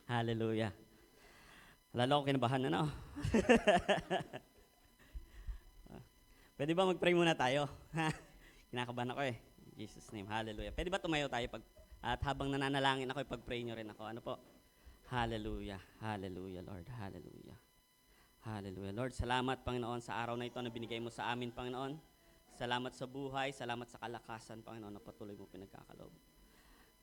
Hallelujah. Lalo ako kinabahan na, no? Pwede ba mag-pray muna tayo? Kinakabahan ako eh. In Jesus' name, hallelujah. Pwede ba tumayo tayo at habang nananalangin ako, pag-pray nyo rin ako. Ano po? Hallelujah. Hallelujah, Lord. Hallelujah. Hallelujah. Lord, salamat, Panginoon, sa araw na ito na binigay mo sa amin, Panginoon. Salamat sa buhay, salamat sa kalakasan, Panginoon, na patuloy mo pinagkakaloob.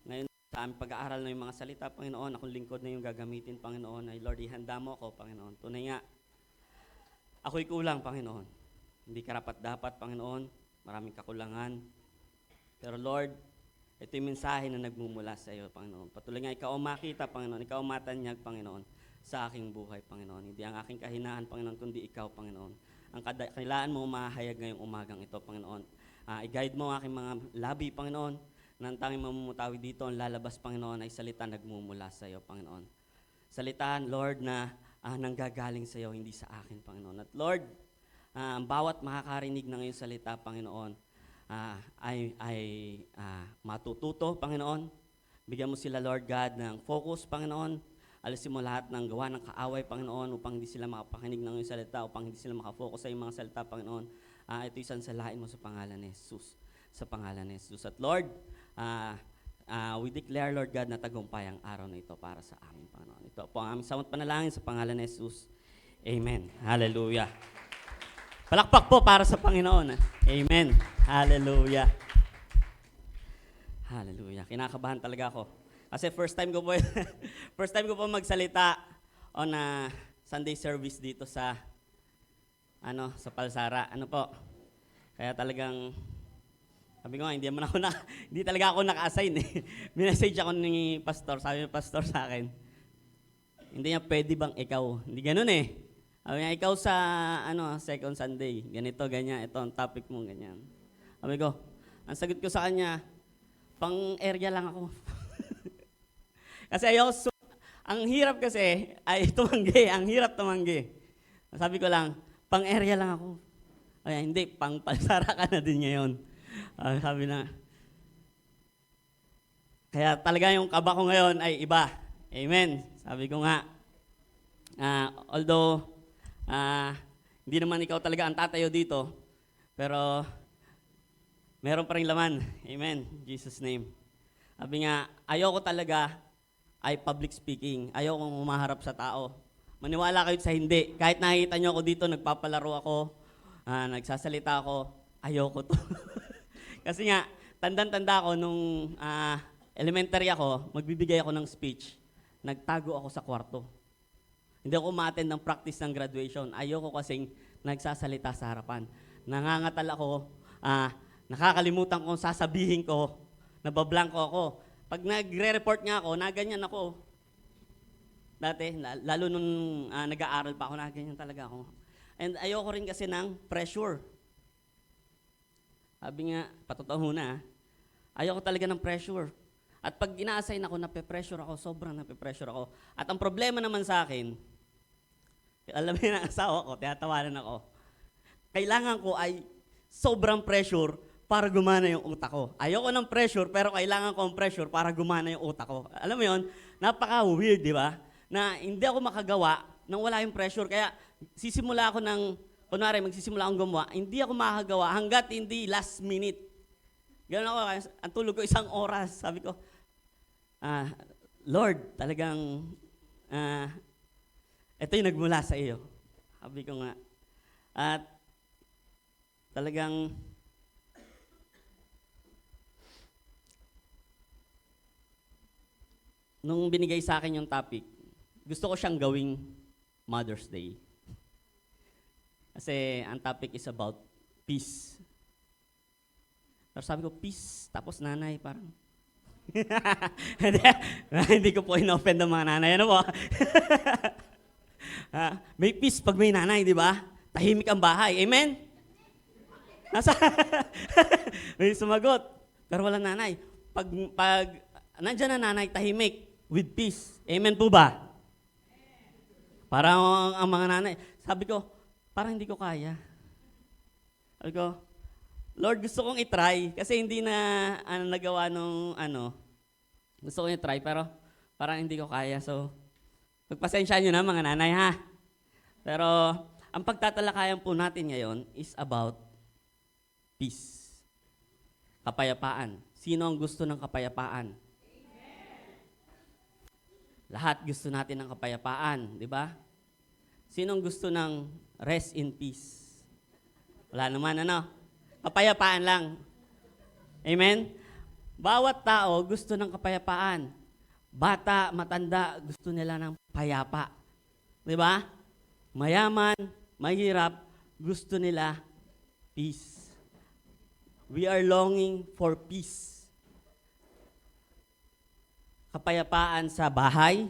Ngayon, sa aming pag-aaral na yung mga salita, Panginoon, akong lingkod na yung gagamitin, Panginoon, ay Lord, ihanda mo ako, Panginoon. Tunay nga, ako'y kulang, Panginoon. Hindi karapat-dapat, Panginoon. Maraming kakulangan. Pero Lord, ito yung mensahe na nagmumula sa iyo, Panginoon. Patuloy nga, ikaw ang makita, Panginoon. Ikaw ang matanyag, Panginoon, sa aking buhay, Panginoon. Hindi ang aking kahinaan, Panginoon, kundi ikaw, Panginoon. Ang kailangan mo mahayag ngayong umagang ito, Panginoon. I-guide mo ang aking mga labi, Panginoon. Nang tanging mamumutawi dito, ang lalabas, Panginoon, ay salita nagmumula sa iyo, Panginoon. Salitaan, Lord, na nanggagaling sa iyo, hindi sa akin, Panginoon. At Lord, ang bawat makakarinig ng iyong salita, Panginoon, ay matututo, Panginoon. Bigyan mo sila, Lord God, ng focus, Panginoon. Alisin mo lahat ng gawa ng kaaway, Panginoon, upang hindi sila makapakinig ng iyong salita, upang hindi sila makafocus sa iyong mga salita, Panginoon. Ito isansalain mo sa pangalan ni Jesus. Sa pangalan ni Jesus. At Lord, we declare, Lord God, na tagumpay ang araw na ito para sa amin, Panginoon. Ito po ang aming samot panalangin sa pangalan ni Jesus. Amen. Hallelujah. Palakpak po para sa Panginoon. Amen. Hallelujah. Hallelujah. Kinakabahan talaga ako. Kasi first time ko po magsalita on Sunday service dito sa Palsara. Ano po? Kaya talagang sabi ko nga, hindi talaga ako naka-assign eh. Minessage ako ni pastor, sabi ni pastor sa akin, hindi niya pwede bang ikaw? Hindi ganun eh. Sabi niya, ikaw sa second Sunday, ganito, ganyan, ito ang topic mo, ganyan. Sabi ko, ang sagot ko sa kanya, pang-area lang ako. Kasi ang hirap kasi, ay tumanggi, ang hirap tumanggi. Sabi ko lang, pang-area lang ako. Ay, hindi, pang-Palsara ka na din ngayon. Sabi na, kaya talaga yung kaba ko ngayon ay iba. Amen. Sabi ko nga, although, hindi naman ikaw talaga ang tatayo dito, pero meron pa rin laman. Amen. Jesus name. Sabi nga, ayoko talaga ay public speaking. Ayoko humaharap sa tao. Maniwala kayo sa hindi. Kahit nakikita nyo ako dito, nagpapalaro ako, nagsasalita ako, ayoko to. Kasi nga, tandang-tanda ako nung elementary ako, magbibigay ako ng speech, nagtago ako sa kwarto. Hindi ako ma-attend ng practice ng graduation. Ayoko kasing nagsasalita sa harapan. Nangangatal ako, nakakalimutan ko sasabihin ko, nabablanko ako. Pag nagre-report nga ako, naganyan ako. Dati, lalo nung nag-aaral pa ako, naganyan talaga ako. And ayoko rin kasi ng pressure. Sabi nga, patotoo na, ayoko talaga ng pressure. At pag ina-assign ako, nape-pressure ako, sobrang nape-pressure ako. At ang problema naman sa akin, alam mo yun ang asawa ko, tinatawanan ako. Kailangan ko ay sobrang pressure para gumana yung utak ko. Ayoko ng pressure, pero kailangan ko ang pressure para gumana yung utak ko. Alam mo yun, napaka-weird, di ba? Na hindi ako makagawa nang wala yung pressure. Kaya sisimula ako kunwari, magsisimula akong gumawa, hindi ako makagawa hanggat hindi last minute. Ganun ako, ang tulog ko 1 oras. Sabi ko, Lord, talagang, ito yung nagmula sa iyo. Sabi ko nga. At talagang, nung binigay sa akin yung topic, gusto ko siyang gawing Mother's Day. Kasi ang topic is about peace. Pero sabi ko, peace, tapos nanay, parang. Hindi ko po inoffend ang mga nanay. Ano po? May peace pag may nanay, di ba? Tahimik ang bahay. Amen? May sumagot. Pero walang nanay. Pag nandyan na nanay, tahimik, with peace. Amen po ba? Parang ang mga nanay. Sabi ko, parang hindi ko kaya. Sabi ko, Lord, gusto kong itry. Kasi hindi na nagawa nung gusto kong itry, pero parang hindi ko kaya. So, Pagpasensya nyo na mga nanay ha. Pero ang pagtatalakayan po natin ngayon is about peace. Kapayapaan. Sino ang gusto ng kapayapaan? Lahat gusto natin ng kapayapaan, di ba? Sino ang gusto ng rest in peace? Wala naman, ano? Kapayapaan lang. Amen? Bawat tao gusto ng kapayapaan. Bata, matanda, gusto nila ng payapa. Di ba? Mayaman, mahirap, gusto nila peace. We are longing for peace. Kapayapaan sa bahay.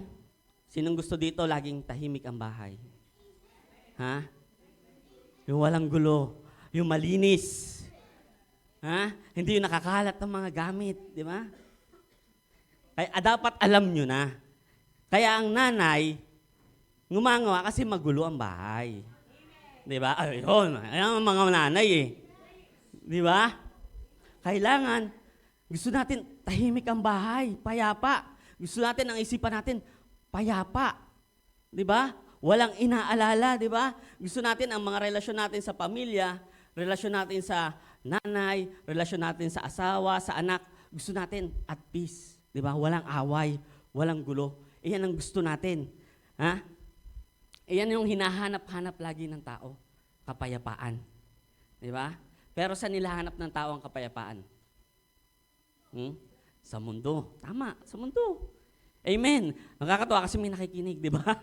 Sinong gusto dito laging tahimik ang bahay? Ha? Yung walang gulo, yung malinis. Ha? Hindi yung nakakalat ng mga gamit, di ba? Kaya dapat alam nyo na. Kaya ang nanay, ngumangawa kasi magulo ang bahay. Di ba? Ayun, ayan ang mga nanay eh. Di ba? Kailangan, gusto natin tahimik ang bahay, payapa. Gusto natin ang isipan natin, payapa. Di ba? Walang inaalala, di ba? Gusto natin ang mga relasyon natin sa pamilya, relasyon natin sa nanay, relasyon natin sa asawa, sa anak, gusto natin at peace. Di ba? Walang away, walang gulo. Iyan ang gusto natin. Ha? Iyan yung hinahanap-hanap lagi ng tao, kapayapaan. Di ba? Pero saan nilahanap ng tao ang kapayapaan? Sa mundo. Tama, sa mundo. Amen. Nakakatawa kasi may nakikinig, di ba?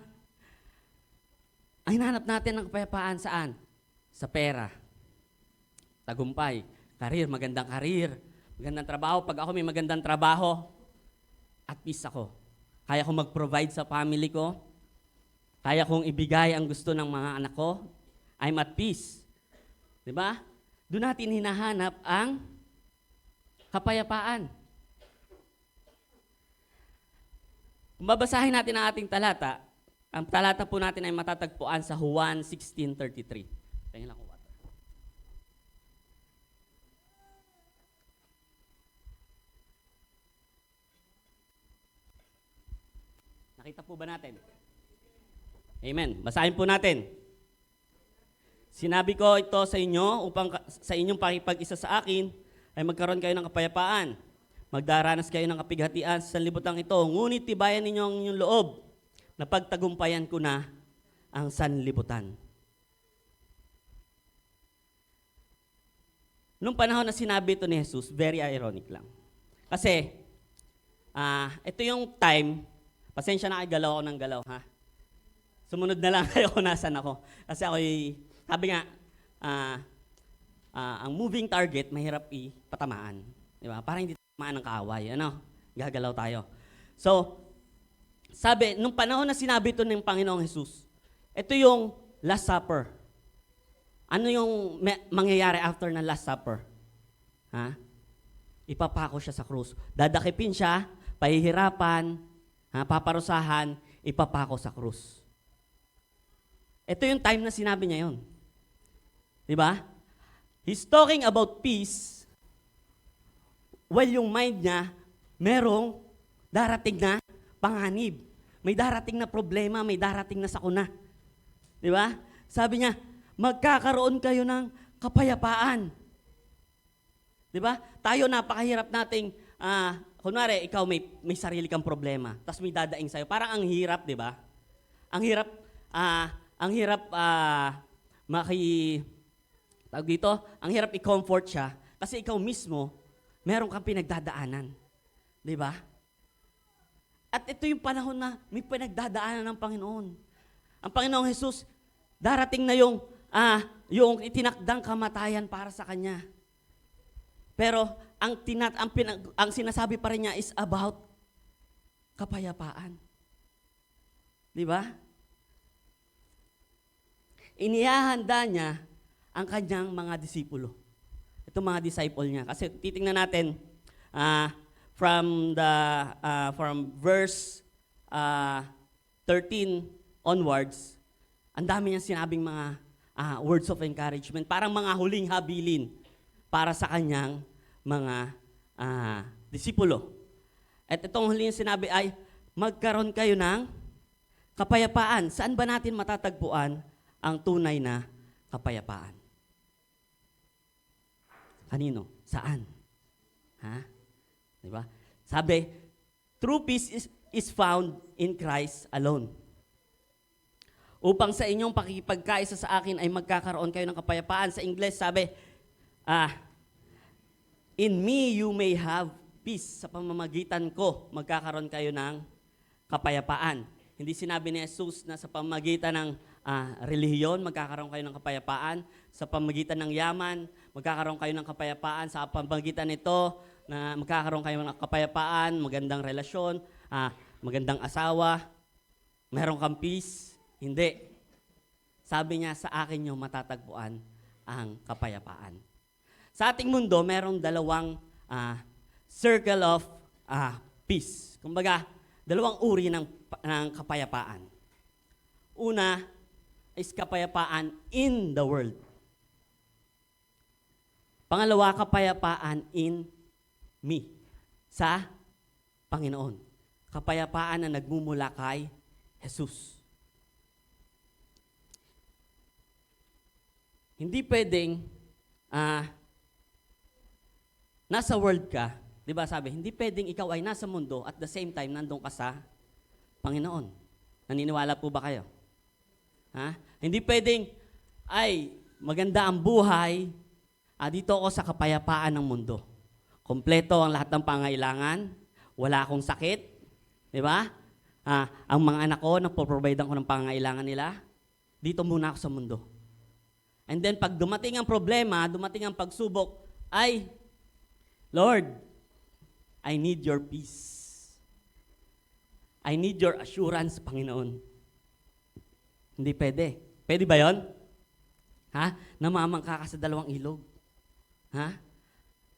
Ang hinahanap natin ng kapayapaan saan? Sa pera. Tagumpay. Karir, magandang karir. Magandang trabaho. Pag ako may magandang trabaho, at peace ako. Kaya kong mag-provide sa family ko. Kaya kong ibigay ang gusto ng mga anak ko. I'm at peace. Di ba? Doon natin hinahanap ang kapayapaan. Kung babasahin natin ang ating talata, ang talata po natin ay matatagpuan sa Juan 16:33. Tingnan lang ko water. Nakita po ba natin? Amen. Basahin po natin. Sinabi ko ito sa inyo upang sa inyong pakipag-isa sa akin ay magkaroon kayo ng kapayapaan. Magdaranas kayo ng kapighatian sa sanlibutan ito. Ngunit tibayan ninyo ang inyong loob na pagtagumpayan ko na ang sanlibutan. Nung panahon na sinabi ito ni Jesus, very ironic lang. Kasi, ito yung time, pasensya na kayo, galaw ako ng galaw, ha? Sumunod na lang kayo kung nasan ako. Kasi ako'y, sabi nga, ang moving target, mahirap ipatamaan. Di ba? Para hindi tamaan ng kaaway. Ano? Gagalaw tayo. So, sabi, nung panahon na sinabi ito ng Panginoong Jesus, ito yung Last Supper. Ano yung mangyayari after ng Last Supper? Ha? Ipapako siya sa krus. Dadakipin siya, pahihirapan, paparusahan, ipapako sa krus. Ito yung time na sinabi niya yun. Di ba? He's talking about peace while yung mind niya merong darating na panganib. May darating na problema, may darating na sakuna. Di ba? Sabi niya, magkakaroon kayo ng kapayapaan. Di ba? Tayo napakahirap nating, kunwari, ikaw may sarili kang problema, tapos may dadaing sa'yo. Parang ang hirap, di ba? Ang hirap tawag dito, ang hirap i-comfort siya kasi ikaw mismo, meron kang pinagdadaanan. Di ba? At ito yung panahon na may pinagdadaanan ng Panginoon. Ang Panginoong Jesus, darating na yung itinakdang kamatayan para sa Kanya. Pero ang sinasabi pa rin niya is about kapayapaan. Di ba? Inihahanda niya ang kanyang mga disipulo. Ito mga disciple niya. Kasi titingnan natin from verse 13 onwards, ang dami niyang sinabing mga words of encouragement, parang mga huling habilin para sa kanyang mga disipulo. At itong huling sinabi ay, magkaroon kayo ng Kapayapaan. Saan ba natin matatagpuan ang tunay na kapayapaan? Kanino? Saan? Ha? Di ba? Sabi, true peace is found in Christ alone. Upang sa inyong pakikipagkaisa sa akin ay magkakaroon kayo ng kapayapaan. Sa Ingles, sabi, in me you may have peace. Sa pamamagitan ko, magkakaroon kayo ng kapayapaan. Hindi sinabi ni Jesus na sa pamamagitan ng relihiyon, magkakaroon kayo ng kapayapaan. Sa pamamagitan ng yaman, magkakaroon kayo ng kapayapaan. Sa pamamagitan nito, na magkakaroon kayo ng kapayapaan, magandang relasyon, magandang asawa, meron kang peace. Hindi. Sabi niya, sa akin niyo matatagpuan ang kapayapaan. Sa ating mundo, merong dalawang circle of peace. Kumbaga, dalawang uri ng kapayapaan. Una is kapayapaan in the world. Pangalawa, kapayapaan in me, sa Panginoon. Kapayapaan na nagmumula kay Jesus. Hindi pwedeng nasa world ka, di ba sabi, hindi pwedeng ikaw ay nasa mundo at the same time nandun ka sa Panginoon. Naniniwala po ba kayo? Hindi pwedeng, ay, maganda ang buhay, dito ako sa kapayapaan ng mundo. Kompleto ang lahat ng pangailangan, wala akong sakit, di ba? Ang mga anak ko, nagpo-providean ko ng pangailangan nila, dito muna ako sa mundo. And then pag dumating ang problema, dumating ang pagsubok, ay, Lord, I need your peace. I need your assurance, Panginoon. Hindi pwede. Pwede ba yon? Namamangka ka sa dalawang ilog.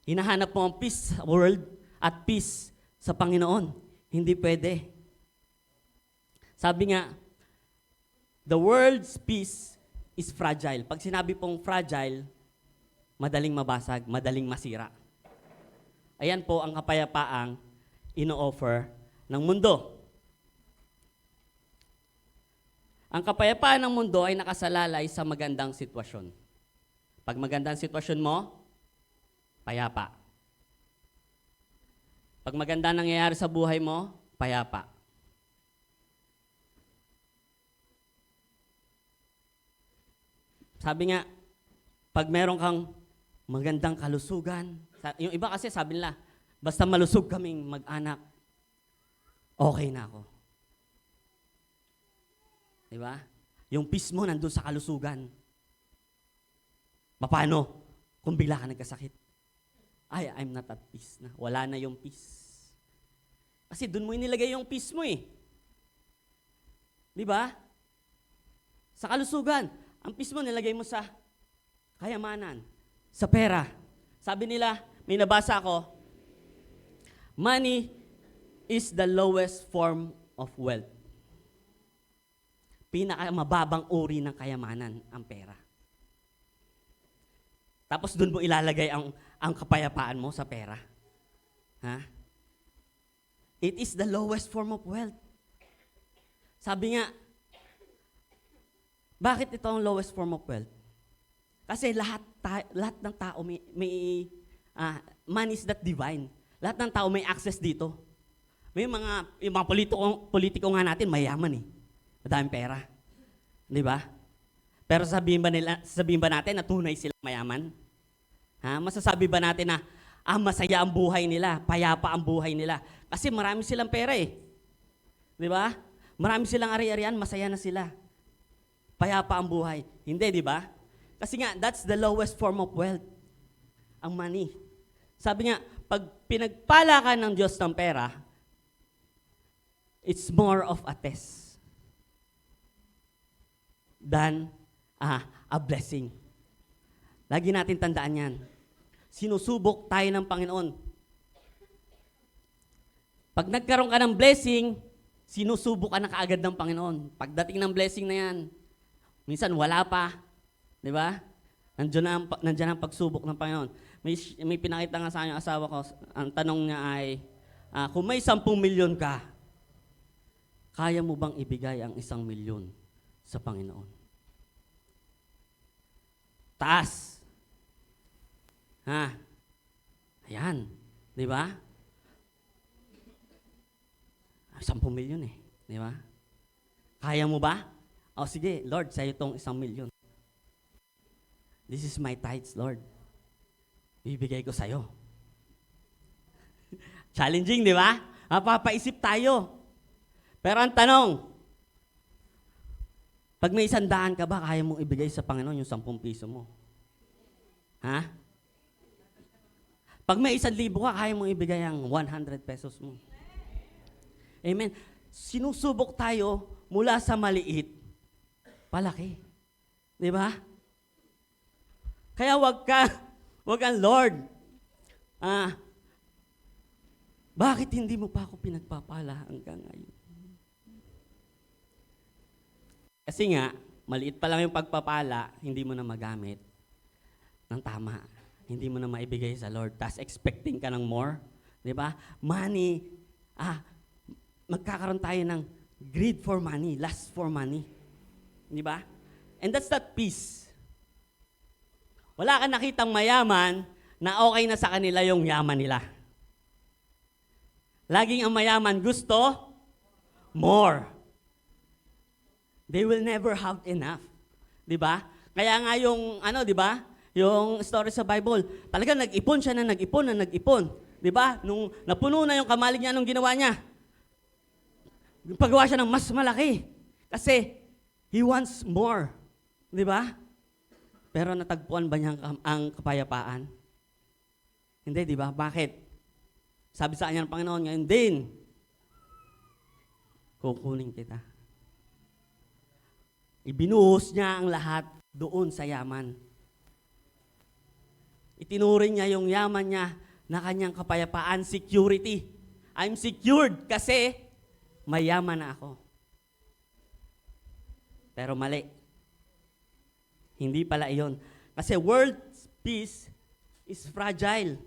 Hinahanap mo ang peace sa world at peace sa Panginoon. Hindi pwede. Sabi nga, the world's peace is fragile. Pag sinabi pong fragile, madaling mabasag, madaling masira. Ayan po ang kapayapaang ino-offer ng mundo. Ang kapayapaan ng mundo ay nakasalalay sa magandang sitwasyon. Pag magandang sitwasyon mo, payapa. Pag maganda nangyayari sa buhay mo, payapa. Sabi nga, pag meron kang magandang kalusugan, yung iba kasi sabi nila, basta malusog kaming mag-anak, okay na ako. Diba? Yung peace mo nandun sa kalusugan. Paano? Kung bigla ka nagkasakit. Ay, I'm not at peace na. Wala na yung peace. Kasi dun mo inilagay yung peace mo eh. Diba? Sa kalusugan. Ang peace mo nilagay mo sa kayamanan, sa pera. Sabi nila, may nabasa ako, money is the lowest form of wealth. Pinakamababang uri ng kayamanan, ang pera. Tapos doon mo ilalagay ang kapayapaan mo sa pera. It is the lowest form of wealth. Sabi nga, bakit ito ang lowest form of wealth? Kasi lahat ng tao may man is that divine. Lahat ng tao may access dito. May yung mga politiko nga natin mayaman eh. Madaming pera. Di ba? Pero sabihin ba natin na tunay silang mayaman? Masasabi ba natin na masaya ang buhay nila, payapa ang buhay nila? Kasi marami silang pera eh. Di ba? Marami silang ari-arian, masaya na sila. Payapa ang buhay. Hindi, di ba? Kasi nga, that's the lowest form of wealth. Ang money. Sabi nga, pag pinagpala ka ng Diyos ng pera, it's more of a test than a blessing. Lagi natin tandaan yan. Sinusubok tayo ng Panginoon. Pag nagkaroon ka ng blessing, sinusubok ka na kaagad ng Panginoon. Pagdating ng blessing na yan, minsan wala pa. Di ba? Nandiyan ang pagsubok ng Panginoon. May pinakita nga sa akin yung asawa ko, ang tanong niya ay, kung may 10 milyon ka, Kaya mo bang ibigay ang 1,000,000 sa Panginoon? Taas. Ha? Ayan. Di ba? 10,000,000 eh. Di ba? Kaya mo ba? O sige, Lord, sa'yo itong 1,000,000. This is my tithes, Lord. Bibigay ko sa'yo. Challenging, di ba? Mapapaisip tayo. Pero ang tanong, pag may 100 ka ba, kaya mong ibigay sa Panginoon yung 10 piso mo? Ha? Pag may 1,000 ka, kaya mong ibigay ang 100 pesos mo? Amen. Sinusubok tayo mula sa maliit, palaki. Di ba? Kaya wag kang Lord, bakit hindi mo pa ako pinagpapala hanggang ngayon? Kasi nga, maliit pa lang yung pagpapala, hindi mo na magamit ng tama. Hindi mo na maibigay sa Lord. Tapos expecting ka ng more. Di ba? Money, magkakaroon tayo ng greed for money, lust for money. Di ba? And that's not peace. Wala kang nakitang mayaman na okay na sa kanila yung yaman nila. Laging ang mayaman gusto more. They will never have enough. 'Di ba? Kaya nga yung 'di ba? Yung story sa Bible, talaga nag-ipon siya na nag-ipon. 'Di ba? Nung napuno na yung kamalig niya, anong ginawa niya? Pagawa siya ng mas malaki. Kasi he wants more. 'Di ba? Pero natagpuan ba niya ang kapayapaan? Hindi, 'di ba? Bakit? Sabi sa kanya ng Panginoon, ngayon din, kukunin kita. Ibinuhos niya ang lahat doon sa yaman. Itinuring niya yung yaman niya na kanyang kapayapaan, security. I'm secured kasi may yaman na ako. Pero mali. Hindi pala iyon. Kasi world peace is fragile.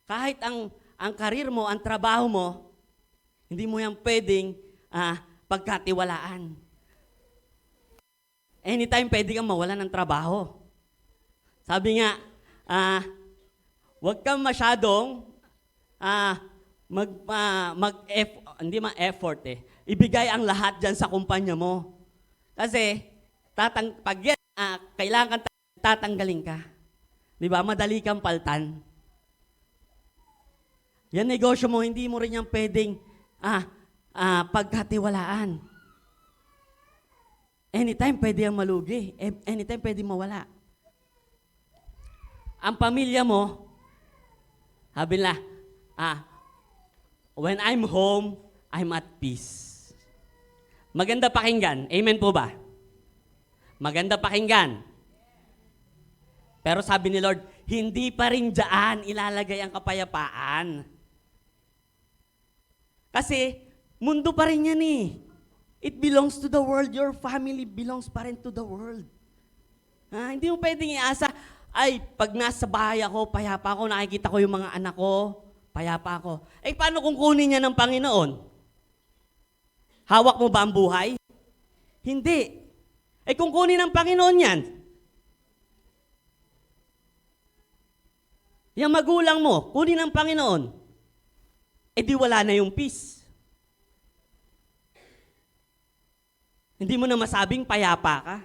Kahit ang karir mo, ang trabaho mo, hindi mo yan pwedeng pagkatiwalaan. Anytime pwede kang mawalan ng trabaho. Sabi nga, huwag kang masyadong effort eh. Ibigay ang lahat dyan sa kumpanya mo. Kasi, pag yan, kailangan tatanggalin ka. Di ba? Madali kang paltan. Yan negosyo mo, hindi mo rin yan pwedeng pagkatiwalaan. Anytime pwede yung malugi. Anytime pwede mawala. Ang pamilya mo, sabi nila, when I'm home, I'm at peace. Maganda pakinggan. Amen po ba? Maganda pakinggan. Pero sabi ni Lord, hindi pa rin dyan ilalagay ang kapayapaan. Kasi, mundo pa rin yan eh. It belongs to the world. Your family belongs pa rin to the world. Hindi mo pwedeng iasa, pag nasa bahay ako, payapa ako, nakikita ko yung mga anak ko, payapa ako. Paano kung kunin niya ng Panginoon? Hawak mo ba ang buhay? Hindi. Kung kunin ng Panginoon yan, yung magulang mo, kunin ng Panginoon, di wala na yung peace. Hindi mo na masabing payapa ka.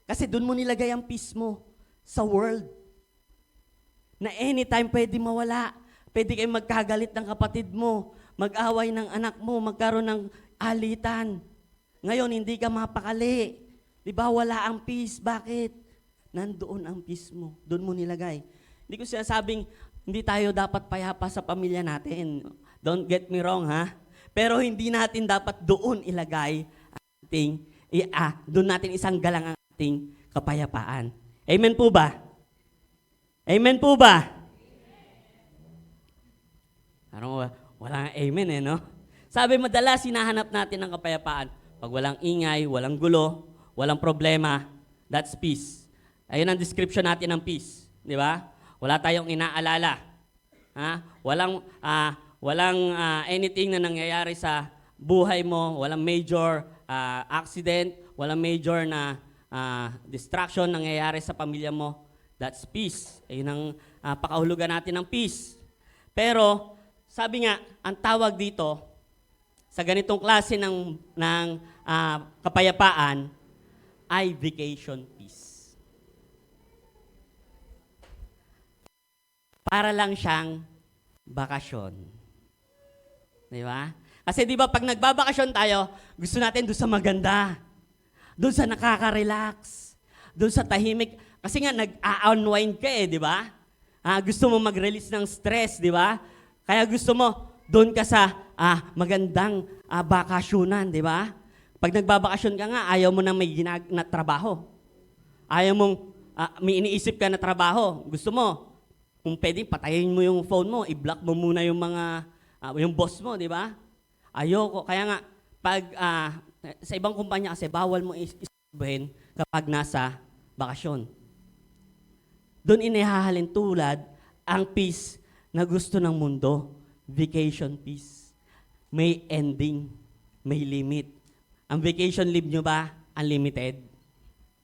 Kasi doon mo nilagay ang peace mo sa world. Na anytime pwede mawala. Pwede kayong magkagalit ng kapatid mo, mag-away ng anak mo, magkaroon ng alitan. Ngayon, hindi ka mapakali. Di ba wala ang peace? Bakit? Nandoon ang peace mo. Doon mo nilagay. Hindi ko sinasabing hindi tayo dapat payapa sa pamilya natin. Don't get me wrong, ha? Pero hindi natin dapat doon ilagay ang ating, doon natin isang galang ang ating kapayapaan. Amen po ba? Amen po ba? Parang walang amen no? Sabi madalas, hinahanap natin ang kapayapaan. Pag walang ingay, walang gulo, walang problema, that's peace. Ayun ang description natin ng peace. Di ba? Wala tayong inaalala. walang anything na nangyayari sa buhay mo, walang major accident, walang major na distraction nangyayari sa pamilya mo, that's peace. Ayun ang pakahulugan natin ng peace. Pero, sabi nga, ang tawag dito, sa ganitong klase ng kapayapaan, ay vacation peace. Para lang siyang bakasyon. Di ba? Kasi di ba pag nagbabakasyon tayo, gusto natin doon sa maganda, doon sa nakaka-relax, doon sa tahimik. Kasi nga nag-unwind ka di ba? Gusto mo mag-release ng stress, di ba? Kaya gusto mo doon ka sa magandang bakasyonan, di ba? Pag nagbabakasyon ka nga, ayaw mo na may na trabaho. Ayaw mong may iniisip ka na trabaho. Gusto mo, kung pwedeng patayin mo yung phone mo, i-block mo muna yung mga yung boss mo, di ba? Ayoko. Kaya nga, pag sa ibang kumpanya kasi, bawal mo isipin kapag nasa bakasyon. Doon inihahalin tulad ang peace na gusto ng mundo. Vacation peace. May ending. May limit. Ang vacation leave nyo ba, unlimited?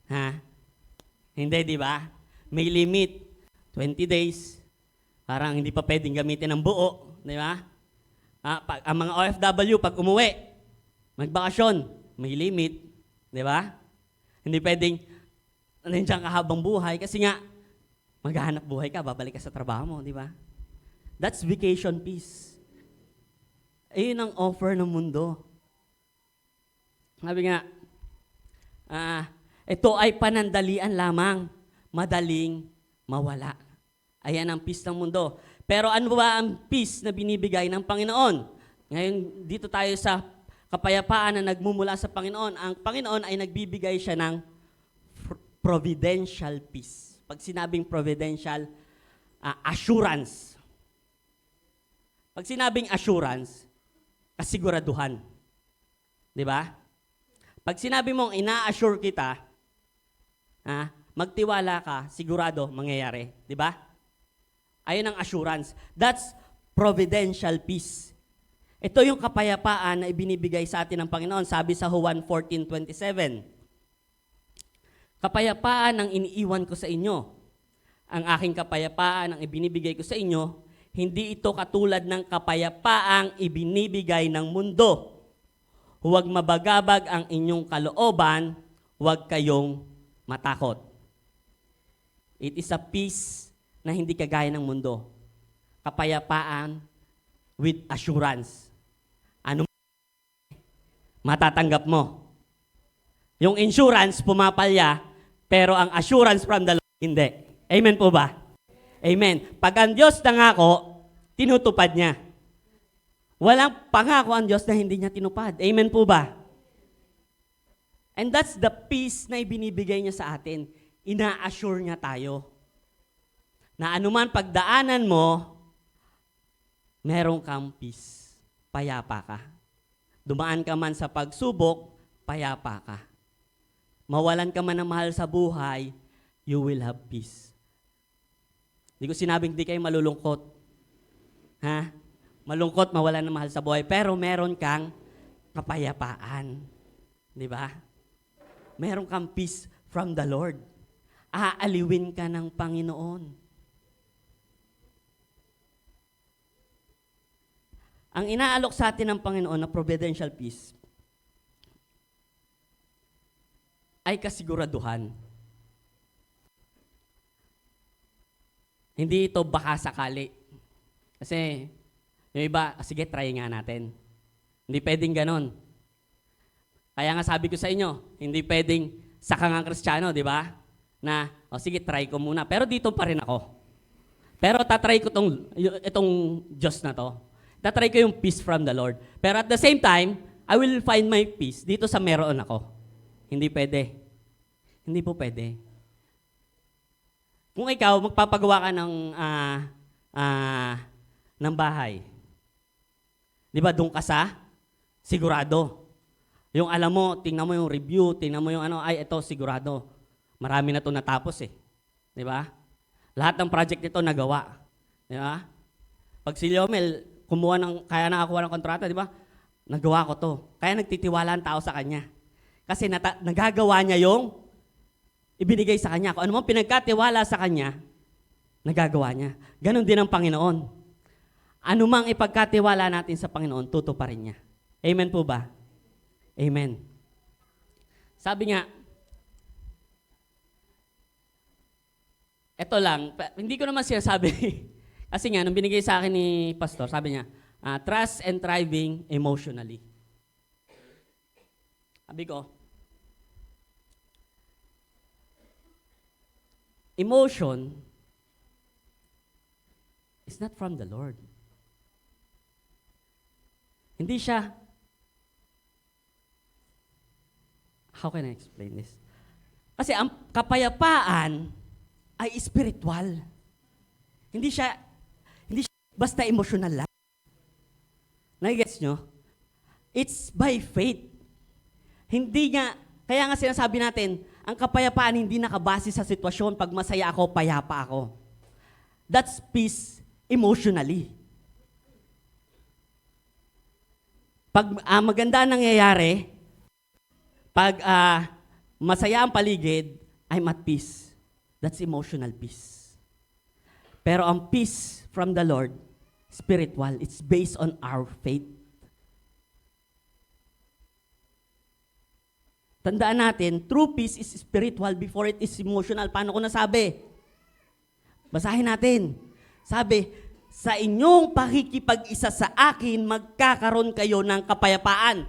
Ha? Hindi, di ba? May limit. 20 days. Parang hindi pa pwedeng gamitin ng buo. Di ba? Ang mga OFW, pag umuwi, magbakasyon, may limit. Di ba? Hindi pwedeng nandiyan ka habang buhay kasi nga, maghahanap buhay ka, babalik ka sa trabaho mo, di ba? That's vacation peace. Ayun ang offer ng mundo. Sabi nga, ito ay panandalian lamang, madaling mawala. Ayan ang peace ng mundo. Pero ano ba ang peace na binibigay ng Panginoon? Ngayon, dito tayo sa kapayapaan na nagmumula sa Panginoon. Ang Panginoon ay nagbibigay siya ng providential peace. Pag sinabing providential, assurance. Pag sinabing assurance, kasiguraduhan. Di ba? Pag sinabi mong ina-assure kita, magtiwala ka, sigurado mangyayari. Di ba? Ayun ang assurance. That's providential peace. Ito yung kapayapaan na ibinibigay sa atin ng Panginoon. Sabi sa Juan 14:27, kapayapaan ang iniiwan ko sa inyo. Ang aking kapayapaan ang ibinibigay ko sa inyo, hindi ito katulad ng kapayapaang ibinibigay ng mundo. Huwag mabagabag ang inyong kalooban, huwag kayong matakot. It is a peace na hindi kagaya ng mundo. Kapayapaan with assurance. Ano matatanggap mo? Yung insurance pumapalya, pero ang assurance from the Lord, hindi. Amen po ba? Amen. Pag ang Diyos nangako, tinutupad niya. Walang pangako ang Diyos na hindi niya tinupad. Amen po ba? And that's the peace na ibinibigay niya sa atin. Ina-assure niya tayo na anuman pagdaanan mo, meron kang peace. Payapa ka. Dumaan ka man sa pagsubok, payapa ka. Mawalan ka man ng mahal sa buhay, you will have peace. Hindi ko sinabing di kayo malulungkot. Ha? Malungkot, mawalan ng mahal sa buhay, pero meron kang kapayapaan. Di ba? Meron kang peace from the Lord. Aaliwin ka ng Panginoon. Ang inaalok sa atin ng Panginoon na providential peace ay kasiguraduhan. Hindi ito baka sakali. Kasi yung iba, sige, try nga natin. Hindi pwedeng ganon. Kaya nga sabi ko sa inyo, hindi pwedeng sakang Kristiyano, di ba? Na, sige, try ko muna. Pero dito pa rin ako. Pero tatry ko itong Diyos na to. Tatry ko yung peace from the Lord. Pero at the same time, I will find my peace dito sa meron ako. Hindi pwede. Hindi po pwede. Kung ikaw, magpapagawa ka ng bahay. Di ba, doon ka sa sigurado. Yung alam mo, tingnan mo yung review, tingnan mo yung ay, ito, sigurado. Marami na ito natapos eh. Di ba? Lahat ng project nito nagawa. Di ba? Pag si Leomel, kaya nakakuha ng kontrata, di ba? Nagawa ko to. Kaya nagtitiwala ang tao sa kanya. Kasi nagagawa niya yung ibinigay sa kanya. Kung ano mo pinagkatiwala sa kanya, nagagawa niya. Ganon din ang Panginoon. Ano mang ipagkatiwala natin sa Panginoon, tutuparin niya. Amen po ba? Amen. Sabi nga, eto lang, hindi ko naman sinasabi. Kasi nga, nung binigay sa akin ni Pastor, sabi niya, trust and thriving emotionally. Sabi ko, emotion is not from the Lord. Hindi siya, how can I explain this? Kasi ang kapayapaan ay spiritual. Hindi siya basta emotional lang. Nagigets nyo? It's by faith. Hindi nga, kaya nga sinasabi natin, ang kapayapaan hindi nakabase sa sitwasyon. Pag masaya ako, payapa ako. That's peace emotionally. Pag maganda ang nangyayari, pag masaya ang paligid, I'm at peace. That's emotional peace. Pero ang peace from the Lord, spiritual, it's based on our faith. Tandaan natin, true peace is spiritual before it is emotional. Paano ko nasabi? Basahin natin. Sabi, sa inyong pakikipag-isa sa akin, magkakaroon kayo ng kapayapaan.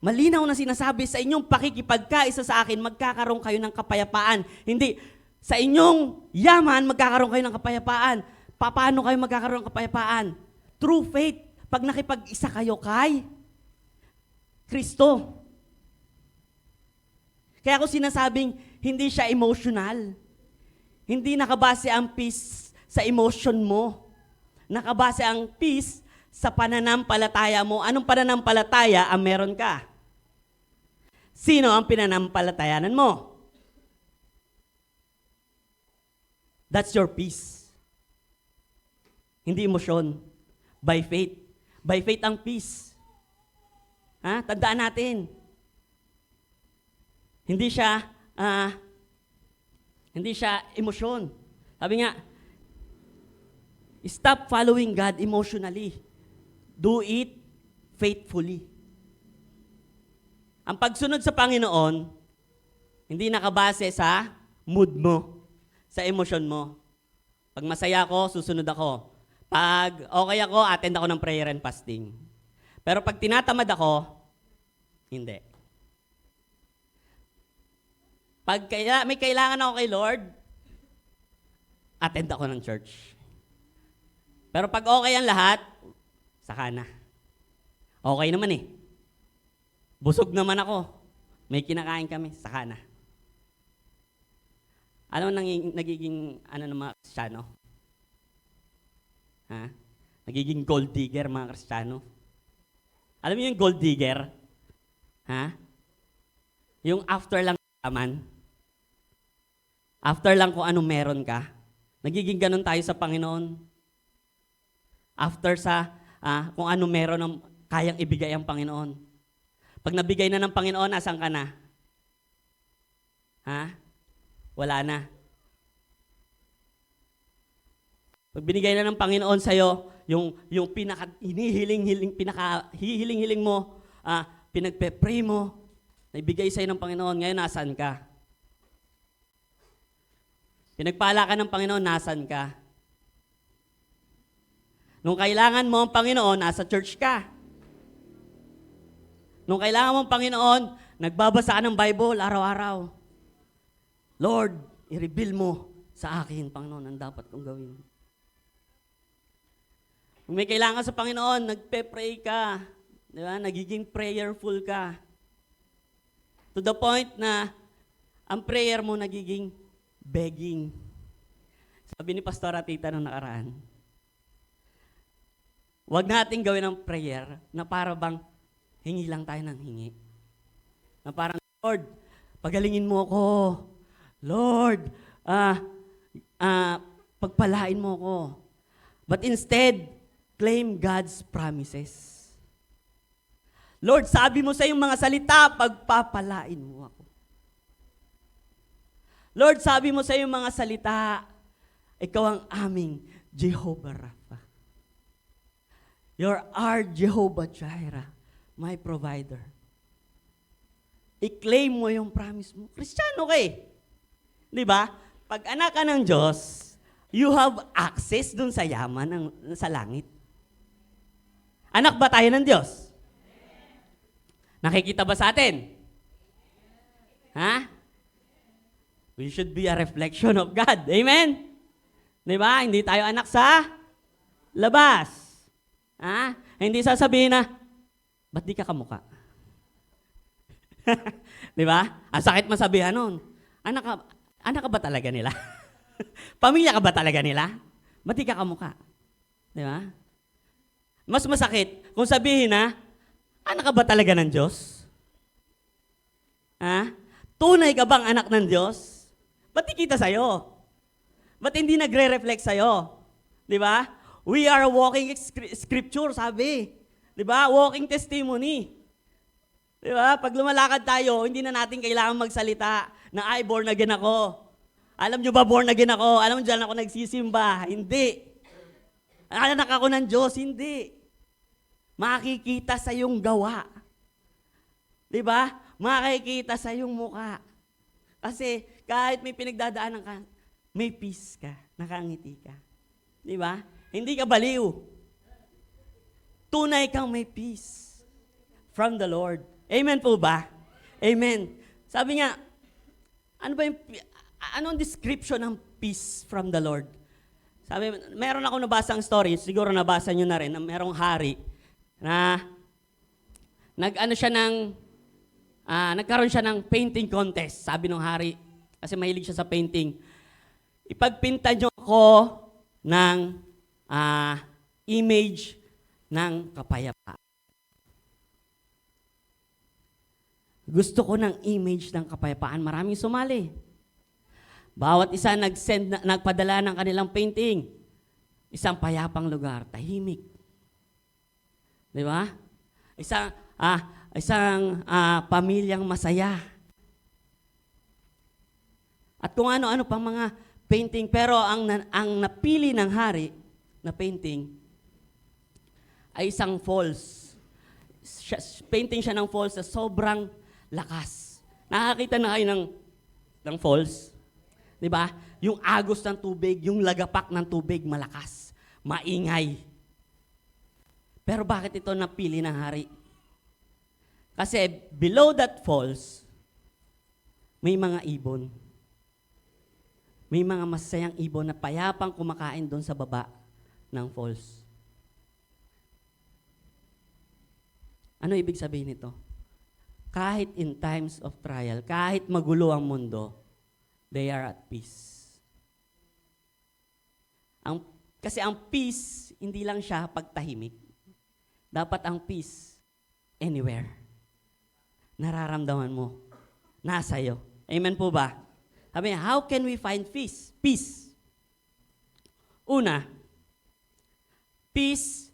Malinaw na sinasabi, sa inyong pakikipagkaisa sa akin, magkakaroon kayo ng kapayapaan. Hindi, sa inyong yaman, magkakaroon kayo ng kapayapaan. Paano kayo magkakaroon ng kapayapaan? True faith, pag nakipag-isa kayo kay Kristo. Kaya ako sinasabing, hindi siya emotional. Hindi nakabase ang peace sa emotion mo. Nakabase ang peace sa pananampalataya mo. Anong pananampalataya ang meron ka? Sino ang pinanampalatayanan mo? That's your peace. Hindi emosyon. By faith. By faith ang peace. Tandaan natin. Hindi siya emosyon. Sabi nga, stop following God emotionally. Do it faithfully. Ang pagsunod sa Panginoon, hindi nakabase sa mood mo, sa emosyon mo. Pag masaya ako, susunod ako. Pag okay ako, attend ako ng prayer and fasting. Pero pag tinatamad ako, hindi. Pag may kailangan ako kay Lord, attend ako ng church. Pero pag okay ang lahat, saka na. Okay naman eh. Busog naman ako. May kinakain kami, saka na. Ano nagiging ng mga Kristiyano? Nagiging gold digger mga Kristiyano. Alam niyo yung gold digger? Yung after lang naman. After lang kung ano meron ka. Nagiging ganun tayo sa Panginoon. After sa kung ano meron ang kayang ibigay ang Panginoon. Pag nabigay na ng Panginoon, asan ka na? Wala na. Pag binigay na ng Panginoon sa'yo, yung pinaka-hihiling mo, pinagpe-pray mo, naibigay sa'yo ng Panginoon, ngayon nasan ka? Pinagpala ka ng Panginoon, nasan ka? Nung kailangan mo ang Panginoon, nasa church ka. Nung kailangan mo ang Panginoon, nagbabasa ka ng Bible araw-araw. Lord, i-reveal mo sa akin, Panginoon, ang dapat kong gawin. Kung may kailangan sa Panginoon, nagpe-pray ka. Di ba? Nagiging prayerful ka. To the point na ang prayer mo nagiging begging. Sabi ni Pastor Atita nung nakaraan, huwag nating gawin ang prayer na para bang hingi lang tayo ng hingi. Na parang, Lord, pagalingin mo ako. Lord, pagpalain mo ako. But instead, Claim God's promises. Lord, sabi mo sa iyong mga salita, pagpapalain mo ako. Lord, sabi mo sa iyong mga salita, ikaw ang aming Jehovah Rapha. You're our Jehovah Jireh, my provider. I-claim mo yung promise mo. Kristiyano ka eh. Di ba? Pag anak ka ng Diyos, you have access dun sa yaman sa langit. Anak ba tayo ng Diyos? Nakikita ba sa atin? Ha? We should be a reflection of God. Amen? Di ba? Hindi tayo anak sa labas. Ha? Hindi sasabihin na, ba't di ka kamukha? Di ba? Ang sakit masabihan nun. Anak ka ba talaga nila? Pamilya ka ba talaga nila? Ba't di ka kamukha? Di ba? Mas masakit kung sabihin na, anak ka ba talaga ng Diyos? Ha? Tunay ka bang anak ng Diyos? Ba't di kita sa'yo? Ba't hindi nagre-reflect sa'yo? Di ba? We are walking scripture, sabi. Di ba? Walking testimony. Di ba? Pag lumalakad tayo, hindi na natin kailangan magsalita na, ay, born again ako. Alam nyo ba, born again ako? Alam nyo dyan ako nagsisimba? Hindi. Anak ako ng Diyos? Hindi. Makikita sa iyong gawa. Di ba? Makikita sa iyong muka. Kasi kahit may pinagdadaanan ka, may peace ka, nakangiti ka. Di ba? Hindi ka baliw. Tunay kang may peace from the Lord. Amen po ba? Amen. Sabi nga, anong description ng peace from the Lord? Sabi, meron ako nabasang story, siguro nabasa nyo na rin, na merong hari na nagkaroon siya ng painting contest, sabi ng hari, kasi mahilig siya sa painting. Ipagpinta nyo ako ng image ng kapayapaan. Gusto ko ng image ng kapayapaan. Maraming sumali. Bawat isa nagpadala ng kanilang painting. Isang payapang lugar, tahimik. Di ba? Isang pamilyang masaya. At kung ano-ano pang mga painting. Pero ang napili ng hari na painting ay isang falls. Painting siya ng falls na sobrang lakas. Nakakita na kayo ng falls? Di ba? Yung agos ng tubig, yung lagapak ng tubig, malakas, maingay. Pero bakit ito napili ng hari? Kasi below that falls, may mga ibon. May mga masayang ibon na payapang kumakain doon sa baba ng falls. Ano ibig sabihin nito? Kahit in times of trial, kahit magulo ang mundo, they are at peace. Kasi ang peace, hindi lang siya pagtahimik. Dapat ang peace, anywhere. Nararamdaman mo, nasa iyo. Amen po ba? Sabi niya, how can we find peace? Peace. Una, peace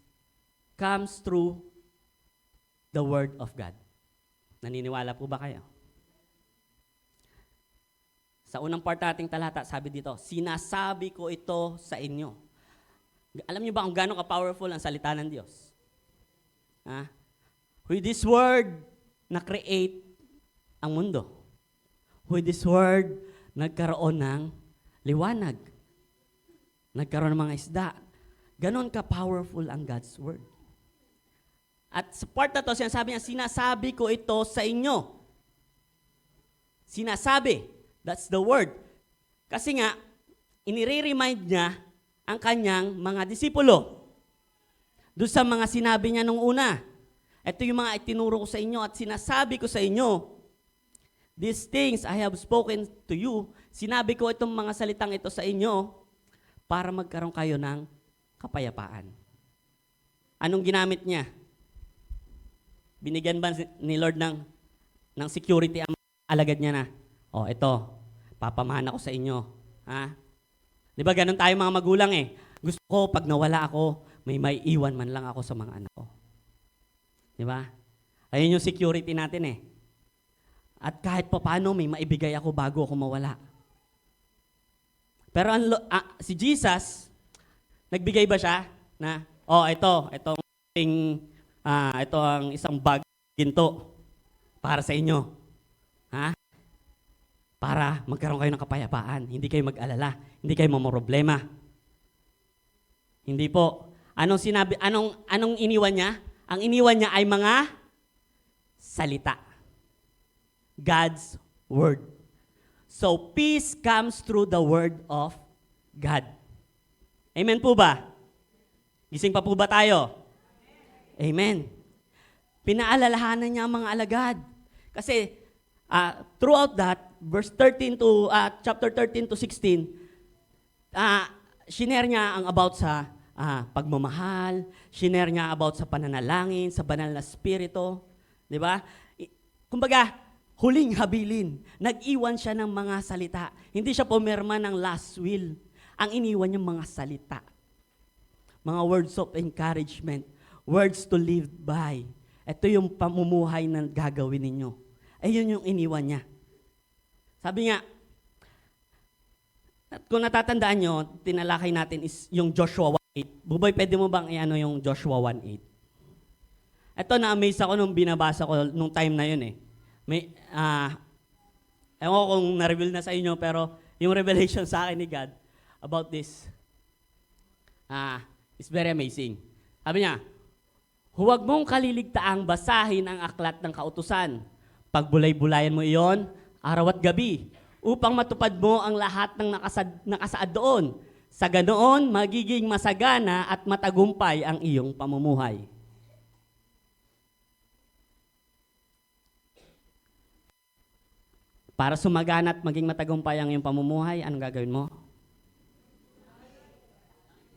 comes through the Word of God. Naniniwala po ba kayo? Sa unang part nating talata, sabi dito, sinasabi ko ito sa inyo. Alam niyo ba kung gaano ka-powerful ang salita ng Diyos? Ha? With this word, na-create ang mundo. With this word, nagkaroon ng liwanag. Nagkaroon ng mga isda. Ganon ka-powerful ang God's word. At sa part na to, sinasabi niya, sinasabi ko ito sa inyo. Sinasabi. That's the word. Kasi nga, inire-remind niya ang kanyang mga disipulo. Doon sa mga sinabi niya nung una. Ito yung mga itinuro ko sa inyo at sinasabi ko sa inyo. These things I have spoken to you. Sinabi ko itong mga salitang ito sa inyo para magkaroon kayo ng kapayapaan. Anong ginamit niya? Binigyan ba ni Lord ng security ang alagad niya na? Oh, ito, papamana ko sa inyo. Ha? Di ba ganun tayo mga magulang eh? Gusto ko, pag nawala ako, may maiiwan man lang ako sa mga anak ko. Di ba? Ayun yung security natin eh. At kahit paano may maibigay ako bago ako mawala. Pero si Jesus, nagbigay ba siya na, ito ang isang bag ginto para sa inyo. Ha? Para magkaroon kayo ng kapayapaan. Hindi kayo mag-alala. Hindi kayo mamroblema. Hindi po. Anong iniwan niya? Ang iniwan niya ay mga salita. God's word. So, peace comes through the word of God. Amen po ba? Gising pa po ba tayo? Amen. Pinaalalahanan niya ang mga alagad. Kasi, throughout that, chapter 13 to 16, shinare niya ang about sa pagmamahal, shinare niya about sa pananalangin, sa banal na spirito, di ba? Kumbaga, huling habilin, nag-iwan siya ng mga salita. Hindi siya pumirma ng last will. Ang iniwan niya mga salita. Mga words of encouragement, words to live by. Ito yung pamumuhay na gagawin ninyo. Ayun yung iniwan niya. Sabi nga, kung natatandaan nyo, tinalakay natin is yung Joshua 1:8. Buboy, pwede mo bang i-ano yung Joshua 1:8? Ito, na-amaze ako nung binabasa ko nung time na yun eh. Ewan ko kung na-reveal na sa inyo, pero yung revelation sa akin ni God about this is very amazing. Sabi niya, huwag mong kaliligtaang basahin ang aklat ng kautusan. Pagbulay-bulayan mo iyon, araw at gabi, upang matupad mo ang lahat ng nakasaad doon. Sa ganoon, magiging masagana at matagumpay ang iyong pamumuhay. Para sumagana at maging matagumpay ang iyong pamumuhay, anong gagawin mo?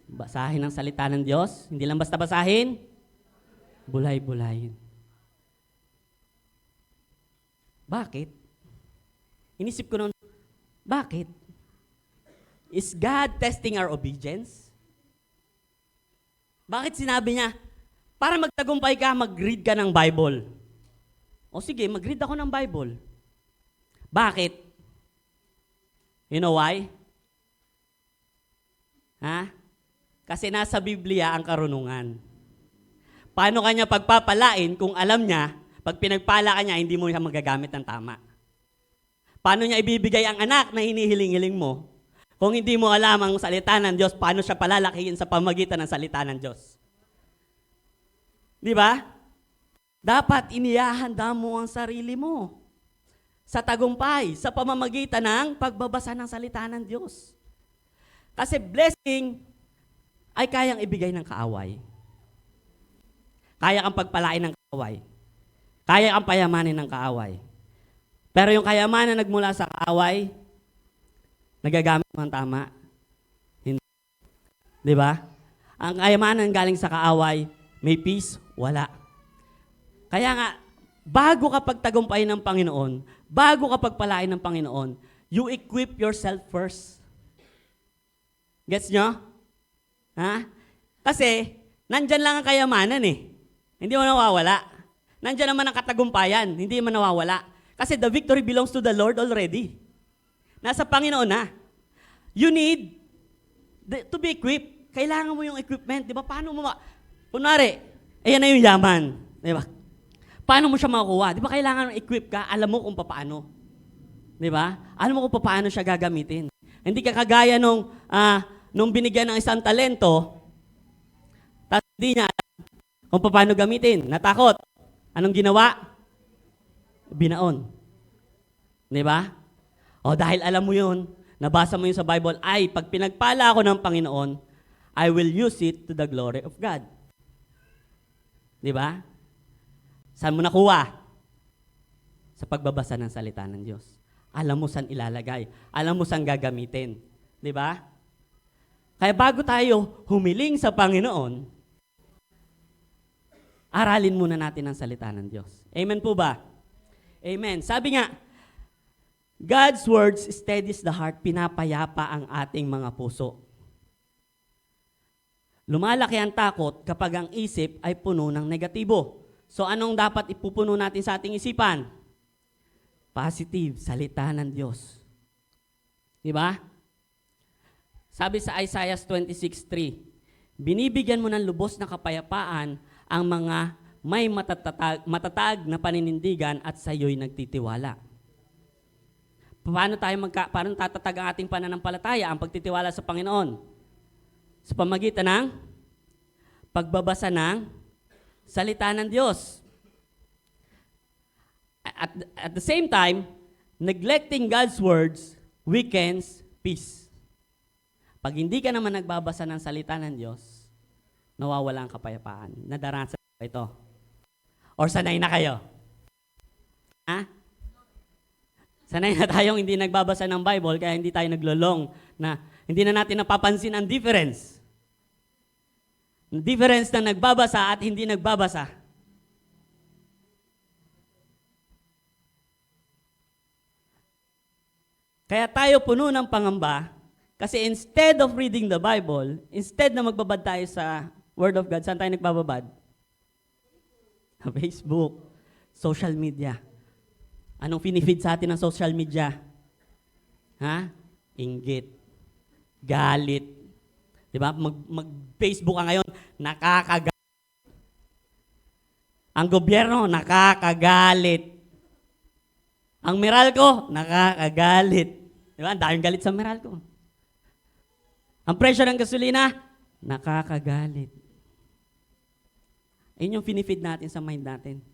Basahin ang salita ng Diyos. Hindi lang basta basahin, bulay-bulayin. Bakit? Inisip ko noon, bakit? Is God testing our obedience? Bakit sinabi niya, para magtagumpay ka, mag-read ka ng Bible? O sige, mag-read ako ng Bible. Bakit? You know why? Kasi nasa Biblia ang karunungan. Paano kanya pagpapalain kung alam niya, pag pinagpala ka niya, hindi mo siya magagamit ng tama? Paano niya ibibigay ang anak na hinihiling-hiling mo kung hindi mo alam ang salita ng Diyos, paano siya palalakihin sa pamagitan ng salita ng Diyos? Di ba? Dapat inihahanda mo ang sarili mo sa tagumpay, sa pamamagitan ng pagbabasa ng salita ng Diyos. Kasi blessing ay kayang ibigay ng kaaway. Kaya kang pagpalain ng kaaway. Kaya kang payamanin ng kaaway. Pero yung kayamanan nagmula sa kaaway, nagagamit mo ang tama? Hindi. Di ba? Ang kayamanan galing sa kaaway, may peace? Wala. Kaya nga, bago ka pagtagumpayin ng Panginoon, bago ka pagpalain ng Panginoon, you equip yourself first. Gets nyo? Kasi, nandyan lang ang kayamanan eh. Hindi mo nawawala. Nandyan naman ang katagumpayan, hindi mo nawawala. Kasi the victory belongs to the Lord already. Nasa Panginoon na. You need to be equipped. Kailangan mo yung equipment. Di ba? Paano mo kunwari, ayan na yung yaman. Di ba? Paano mo siya makukuha? Di ba kailangan equip ka? Alam mo kung paano. Di ba? Alam mo kung paano siya gagamitin. Hindi ka kagaya nung binigyan ng isang talento, tapos hindi niya alam kung paano gamitin. Natakot. Anong ginawa? Binaon. Di ba? O dahil alam mo yun, nabasa mo yun sa Bible, ay pag pinagpala ako ng Panginoon, I will use it to the glory of God. Di ba? Saan mo nakuha? Sa pagbabasa ng salita ng Diyos. Alam mo saan ilalagay. Alam mo saan gagamitin. Di ba? Kaya bago tayo humiling sa Panginoon, aralin muna natin ang salita ng Diyos. Amen po ba? Amen. Sabi nga, God's words steadies the heart, pinapayapa ang ating mga puso. Lumalaki ang takot kapag ang isip ay puno ng negatibo. So anong dapat ipupuno natin sa ating isipan? Positive, salita ng Diyos. Di ba? Sabi sa Isaiah 26:3, binibigyan mo ng lubos na kapayapaan ang mga may matatag na paninindigan at sa iyo'y nagtitiwala. Paano tatatag ang ating pananampalataya, ang pagtitiwala sa Panginoon? Sa pamagitan ng pagbabasa ng salita ng Diyos. At the same time, neglecting God's words weakens peace. Pag hindi ka naman nagbabasa ng salita ng Diyos, nawawala ang kapayapaan. Nadarasan ito. Or sanay na kayo? Ha? Sanay na tayong hindi nagbabasa ng Bible, kaya hindi tayo naglolong na hindi na natin napapansin ang difference. Ang difference na nagbabasa at hindi nagbabasa. Kaya tayo puno ng pangamba kasi instead of reading the Bible, instead na magbabad tayo sa Word of God, saan tayo nagbababad? Sa Facebook, social media. Anong finifeed sa atin ng social media? Ha? Inggit. Galit. Diba? Mag-Facebook ka ngayon, nakakagalit. Ang gobyerno, nakakagalit. Ang Meralco, nakakagalit. Diba? Ang daming galit sa Meralco. Ang presyo ng gasolina, nakakagalit. Ayun yung finifeed natin sa mind natin.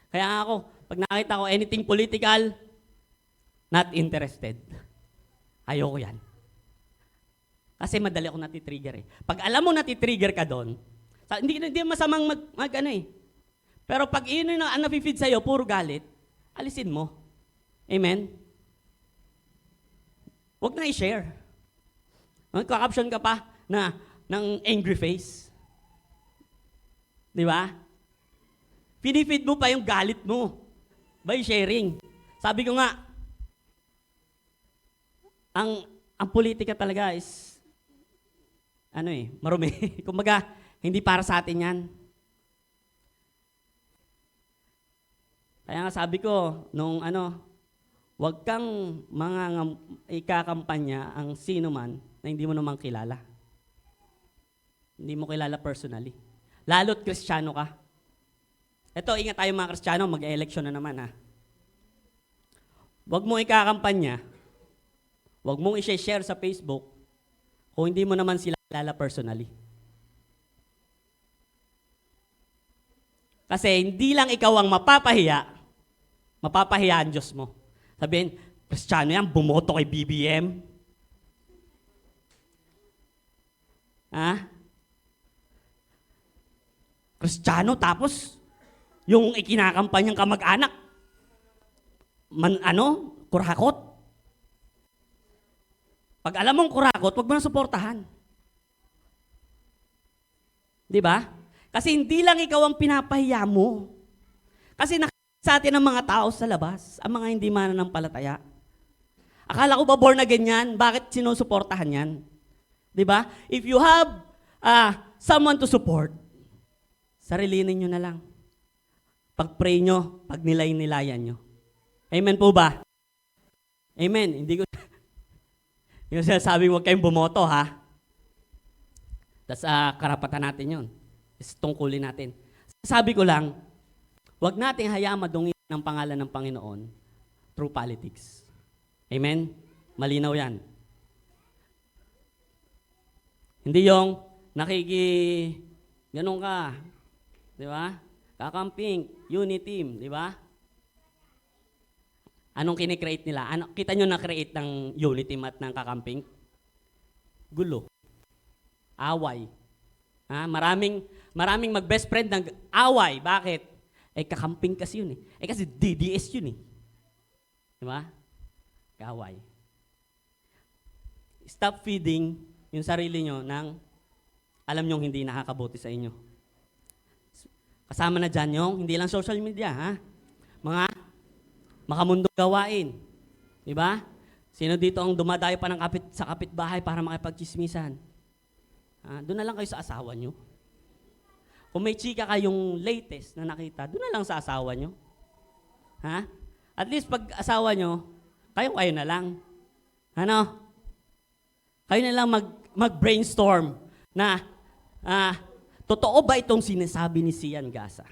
Kaya ako, pag nakita ko anything political, not interested. Ayoko yan. Kasi madali ako natitrigger eh. Pag alam mo natitrigger ka doon, hindi masamang ano eh. Pero pag yun yung napifeed sa'yo, puro galit, alisin mo. Amen? Huwag na i-share. Magka-caption ka pa ng angry face. Di ba? Pinifeed mo pa yung galit mo by sharing. Sabi ko nga, ang politika talaga is, marumi. Kumbaga, hindi para sa atin yan. Kaya nga sabi ko, huwag kang ikakampanya ang sino man na hindi mo naman kilala. Hindi mo kilala personally. Lalo't Kristiyano ka. Ito, ingat tayo mga Kristiyano, mag-election na naman ha. Huwag mo ikakampanya, huwag mong i-share sa Facebook kung hindi mo naman sila kilala personally. Kasi hindi lang ikaw ang mapapahiya ang Diyos mo. Sabihin, Kristiyano yan, bumoto kay BBM. Ha? Kristiyano, tapos yung ikinakampanyang kamag-anak, kurakot. Pag alam mong kurakot, huwag mo na suportahan. Di ba? Kasi hindi lang ikaw ang pinapahiya mo. Kasi nakikita sa atin ang mga tao sa labas, ang mga hindi mananampalataya. Akala ko ba born again yan? Bakit sinusuportahan yan? Di ba? If you have someone to support, sarilinin nyo na lang. Pag-pray nyo, pag-nilay-nilayan nyo. Amen po ba? Amen. Hindi ko sinasabi huwag kayong bumoto, ha? That's karapatan natin yun. Is tungkulin natin. Sabi ko lang, huwag nating hayaang madungin ang pangalan ng Panginoon through politics. Amen? Malinaw yan. Hindi yung ganun ka. Di ba? Kakamping, unity team, di ba? Anong kine-create nila? Kita nyo na-create ng unity team at ng kakamping? Gulo. Away. Maraming mag-best friend ng away. Bakit? Kakamping kasi yun eh. Kasi DDS yun eh. Di ba? Kaaway. Stop feeding yung sarili nyo ng alam nyong hindi nakakabuti sa inyo. Kasama na dyan yung hindi lang social media, ha? Mga makamundong gawain. Di ba? Sino dito ang dumadayo pa sa kapitbahay para makipagchismisan? Doon na lang kayo sa asawa nyo. Kung may chika kayong latest na nakita, doon na lang sa asawa nyo. Ha? At least pag asawa nyo, kayo na lang. Ano? Kayo na lang mag-brainstorm na, totoo ba itong sinasabi ni Sian Gasa?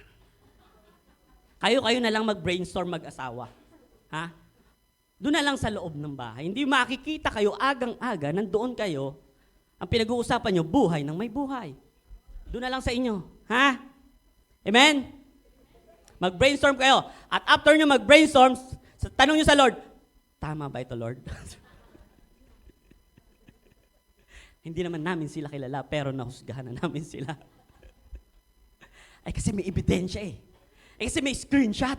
Kayo na lang mag-brainstorm mag-asawa. Ha? Doon na lang sa loob ng bahay. Hindi makikita kayo agang-aga, nandoon kayo, ang pinag-uusapan nyo, buhay ng may buhay. Doon na lang sa inyo. Ha? Amen? Mag-brainstorm kayo. At after nyo mag-brainstorm, tanong nyo sa Lord, tama ba ito, Lord? Hindi naman namin sila kilala, pero nahusgahan na namin sila. Ay kasi may ebidensya eh. Ay kasi may screenshot.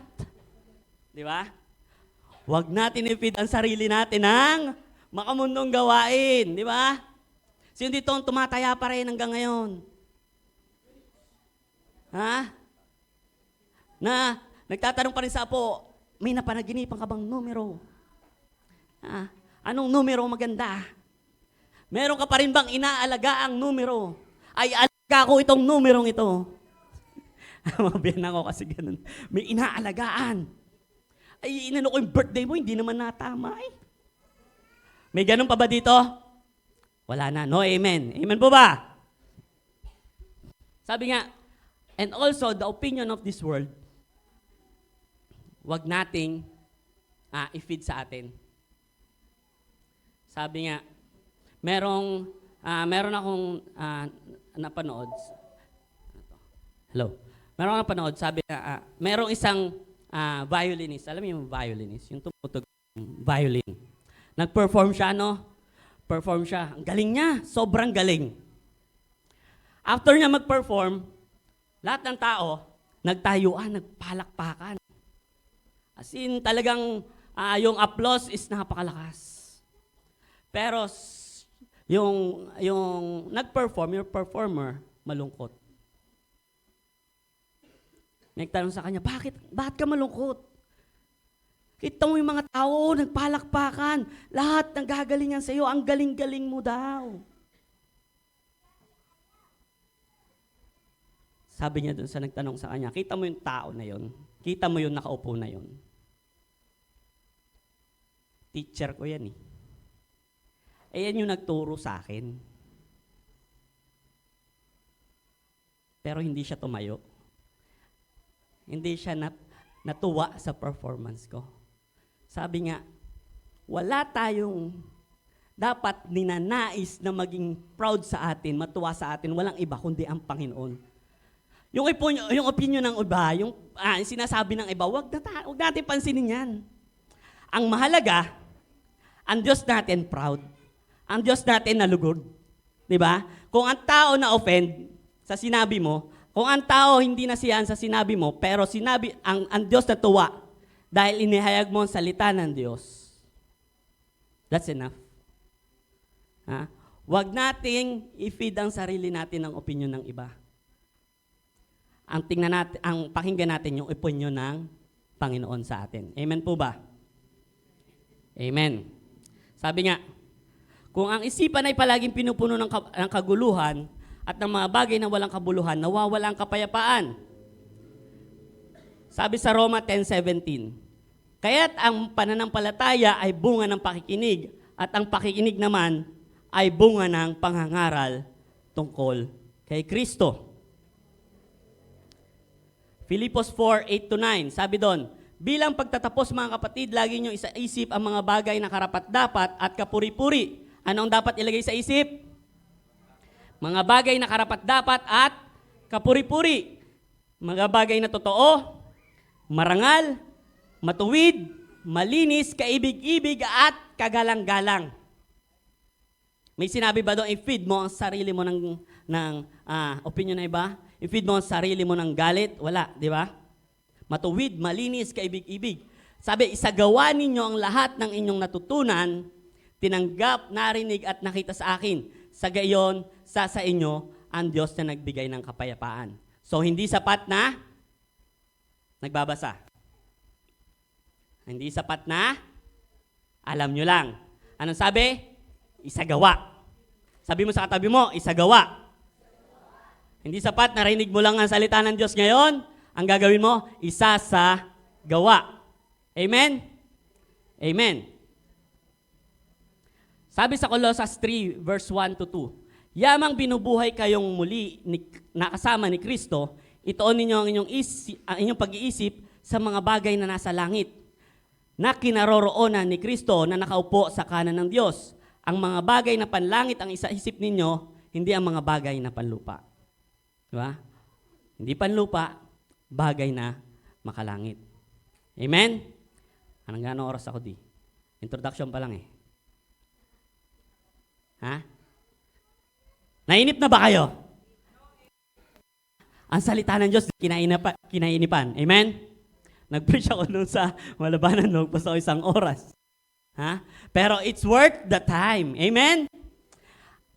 Di ba? Huwag natin i-feed ang sarili natin ng makamundong gawain. Di ba? Sino dito ang tumataya pa rin hanggang ngayon? Ha? Na, nagtatanong pa rin sa apo, may napanaginipan ka bang numero? Anong numero maganda? Meron ka pa rin bang inaalaga ang numero? Ay, alaga ko itong numerong ito. Mabiyan ako kasi ganun. May inaalagaan. Ay, inano ko yung birthday mo, hindi naman natama eh. May ganun pa ba dito? Wala na. No, amen. Amen po ba? Sabi nga, and also the opinion of this world, wag nating i-feed sa atin. Sabi nga, meron akong napanood. Hello. Meron akong napanood, sabi nga, merong isang violinist. Alam niyo yung violinist? Yung tumutugtog violin. Nag-perform siya, no? Perform siya. Ang galing niya. Sobrang galing. After niya mag-perform, lahat ng tao, nagtayuan, nagpalakpakan. As in, talagang yung applause is napakalakas. Pero yung nag-perform, yung performer, malungkot. Nagtanong sa kanya, bakit ka malungkot? Kita mo yung mga tao, nagpalakpakan. Lahat ng gagalingan sa iyo, ang galing-galing mo daw. Sabi niya dun sa nagtanong sa kanya, kita mo yung tao na yon, kita mo yung nakaupo na yon. Teacher ko yan eh. Yan yung nagturo sa akin. Pero hindi siya tumayo. Hindi siya natuwa sa performance ko. Sabi nga, wala tayong dapat ninanais na maging proud sa atin, matuwa sa atin, walang iba kundi ang Panginoon. Yung opinion ng iba, yung sinasabi ng iba, wag natin pansinin yan. Ang mahalaga, ang Diyos natin proud. Ang Diyos natin nalugod. Diba? Kung ang tao na-offend sa sinabi mo, kung ang tao hindi nasiyahan sa sinabi mo, pero ang Diyos natuwa dahil inihayag mo ang salita ng Diyos, that's enough. Huwag nating i-feed ang sarili natin ng opinion ng iba. Ang pakinggan natin yung opinion ng Panginoon sa atin. Amen po ba? Amen. Sabi nga, kung ang isipan ay palaging pinupuno ng kaguluhan at ng mga bagay na walang kabuluhan, nawawala ang kapayapaan. Sabi sa Roma 10:17, kaya't ang pananampalataya ay bunga ng pakikinig at ang pakikinig naman ay bunga ng panghangaral tungkol kay Kristo. Filipos 4:8-9, sabi doon, bilang pagtatapos mga kapatid, lagi nyo isaisip ang mga bagay na karapat-dapat at kapuri-puri. Ano ang dapat ilagay sa isip? Mga bagay na karapat-dapat at kapuri-puri. Mga bagay na totoo, marangal, matuwid, malinis, kaibig-ibig at kagalang-galang. May sinabi ba doon, i-feed mo ang sarili mo ng opinion na iba? I-feed mo ang sarili mo ng galit? Wala, di ba? Matuwid, malinis, kaibig-ibig. Sabi, isagawa ninyo ang lahat ng inyong natutunan, tinanggap, narinig at nakita sa akin. Sa gayon, sa inyo ang Diyos na nagbigay ng kapayapaan. So, hindi sapat na nagbabasa. Hindi sapat na alam nyo lang. Anong sabi? Isagawa. Sabi mo sa katabi mo, isagawa. Hindi sapat, narinig mo lang ang salita ng Diyos ngayon. Ang gagawin mo, isa sa gawa. Amen? Amen. Sabi sa Colossus 3, verse 1 to 2, yamang binubuhay kayong muli nakasama ni Kristo, itoon ninyo ang inyong pag-iisip sa mga bagay na nasa langit, na kinaroroonan ni Kristo na nakaupo sa kanan ng Diyos. Ang mga bagay na panlangit ang isaisip ninyo, hindi ang mga bagay na panlupa. Diba? Hindi panlupa, bagay na makalangit. Amen? Anong gano'ng oras ako di? Introduction pa lang eh. Ha? Nainip na ba kayo? Ang salita ng Diyos, kinainipan. Amen? Nag-preach ako nung sa Malabanan, nagpas ako 1 oras. Ha? Pero it's worth the time. Amen?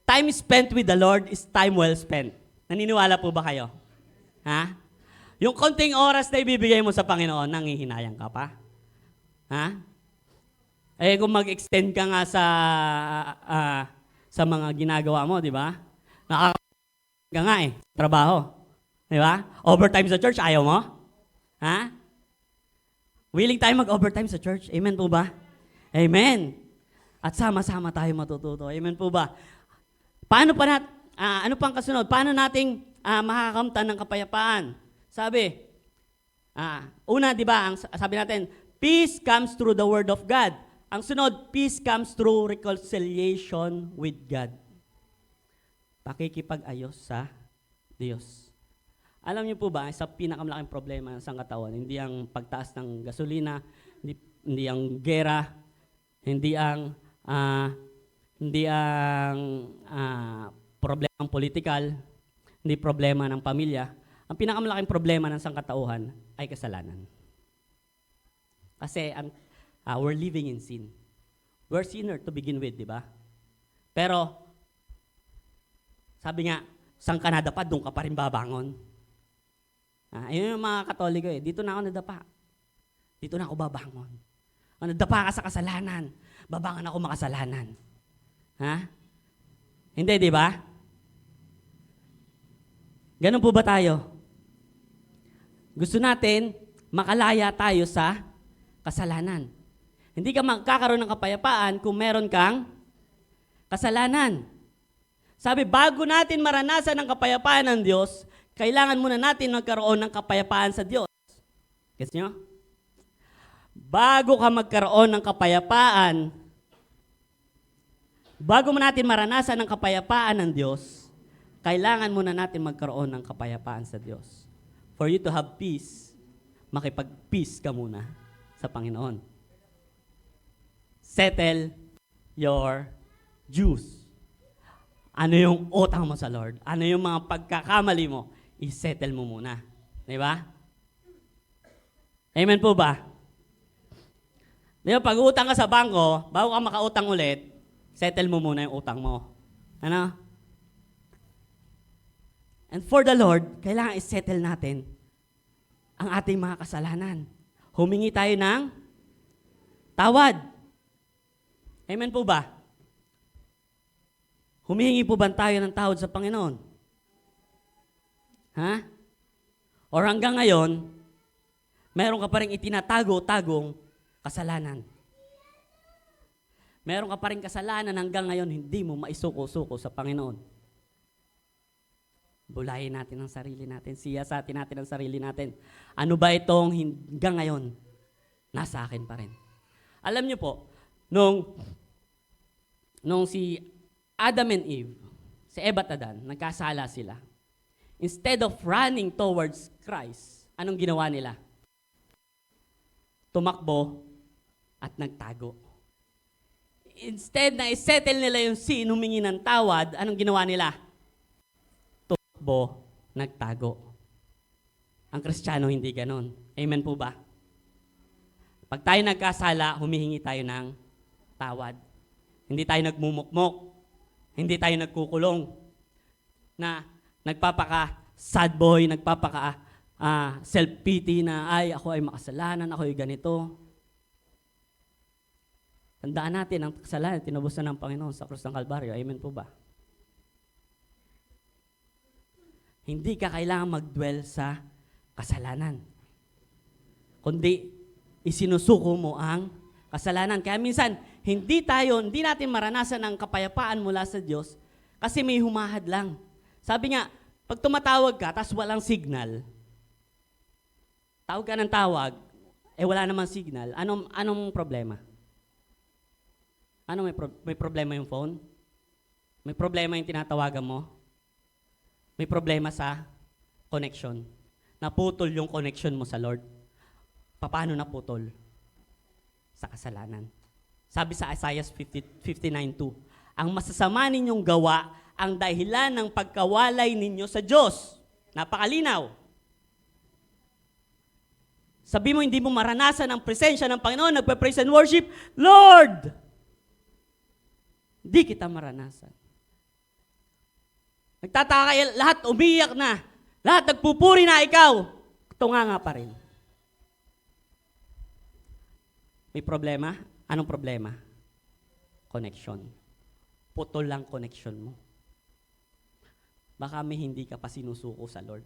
Time spent with the Lord is time well spent. Naniniwala po ba kayo? Ha? Yung konting oras na ibibigay mo sa Panginoon, nangihinayang ka pa? Ha? Eh kung mag-extend ka nga sa mga ginagawa mo, di ba? Nakaka nga eh, trabaho. Di ba? Overtime sa church, ayaw mo? Ha? Willing tayo mag-overtime sa church? Amen po ba? Amen. At sama-sama tayo matututo. Amen po ba? Paano pa ano pang kasunod? Paano nating makakamtan ng kapayapaan? Sabi, una, di ba, sabi natin, peace comes through the word of God. Ang sunod, peace comes through reconciliation with God. Pakikipag-ayos sa Diyos. Alam niyo po ba, sa pinakamalaking problema ng sangkatawan, hindi ang pagtaas ng gasolina, hindi ang gera, hindi ang problemang politikal, hindi problema ng pamilya. Ang pinakamalaking problema ng sangkatauhan ay kasalanan. Kasi we're living in sin. We're sinner to begin with, di ba? Pero, sabi nga, saan ka nadapa, doon ka pa rin babangon. Ayun yung mga Katoliko eh. Dito na ako nadapa. Dito na ako babangon. Nadapa ka sa kasalanan. Babangon ako makasalanan. Ha? Hindi, di ba? Ganun po ba tayo? Gusto natin makalaya tayo sa kasalanan. Hindi ka magkakaroon ng kapayapaan kung meron kang kasalanan. Sabi, bago natin maranasan ang kapayapaan ng Diyos, kailangan muna natin magkaroon ng kapayapaan sa Diyos. Guess nyo? Bago ka magkaroon ng kapayapaan, bago mo natin maranasan ang kapayapaan ng Diyos, kailangan muna natin magkaroon ng kapayapaan sa Diyos. For you to have peace, makipag-peace ka muna sa Panginoon. Settle your dues. Ano yung utang mo sa Lord? Ano yung mga pagkakamali mo? I-settle mo muna. Di ba? Amen po ba? Di ba, pag utang ka sa bangko, bago ka makautang ulit, settle mo muna yung utang mo. Ano? And for the Lord, kailangan i-settle natin ang ating mga kasalanan. Humingi tayo ng tawad. Amen po ba? Humihingi po ba tayo ng tawad sa Panginoon? Ha? Or hanggang ngayon, meron ka pa rin itinatago-tagong kasalanan. Meron ka pa rin kasalanan hanggang ngayon, hindi mo maisuko-suko sa Panginoon. Bulayin natin ang sarili natin, siyasatin natin ang sarili natin. Ano ba itong hanggang ngayon, nasa akin pa rin? Alam niyo po, nung si Adam and Eve, si Eva at Adan, nagkasala sila. Instead of running towards Christ, anong ginawa nila? Tumakbo at nagtago. Instead na isettle nila yung sin, humingi ng tawad, anong ginawa nila? Tumakbo, nagtago. Ang Kristiyano hindi ganon. Amen po ba? Pag tayo nagkasala, humihingi tayo ng tawad. Hindi tayo nagmumukmok. Hindi tayo nagkukulong. Na nagpapaka-sad boy, self-pity na, ay, ako ay makasalanan, ako ay ganito. Tandaan natin, ang kasalanan, tinubos na ng Panginoon sa krus ng Kalbaryo. Amen po ba? Hindi ka kailangan mag-dwell sa kasalanan. Kundi, isinusuko mo ang kasalanan. Kaya minsan, hindi natin maranasan ang kapayapaan mula sa Diyos kasi may humahad lang. Sabi nga, pag tumatawag ka, tas walang signal, tawag ka ng tawag, wala namang signal, anong problema? May problema yung phone? May problema yung tinatawagan mo? May problema sa connection. Naputol yung connection mo sa Lord. Paano naputol? Sa kasalanan. Sabi sa Isaiah 59:2, ang masasama ninyong gawa ang dahilan ng pagkawalay ninyo sa Diyos. Napakalinaw. Sabi mo, hindi mo maranasan ang presensya ng Panginoon, nagpe-praise and worship, Lord! Hindi kita maranasan. Nagtataka kayo, lahat umiyak na, lahat nagpupuri na ikaw, tunganga pa rin. May problema? Anong problema? Connection. Putol lang connection mo. Baka may hindi ka pa sinusuko sa Lord.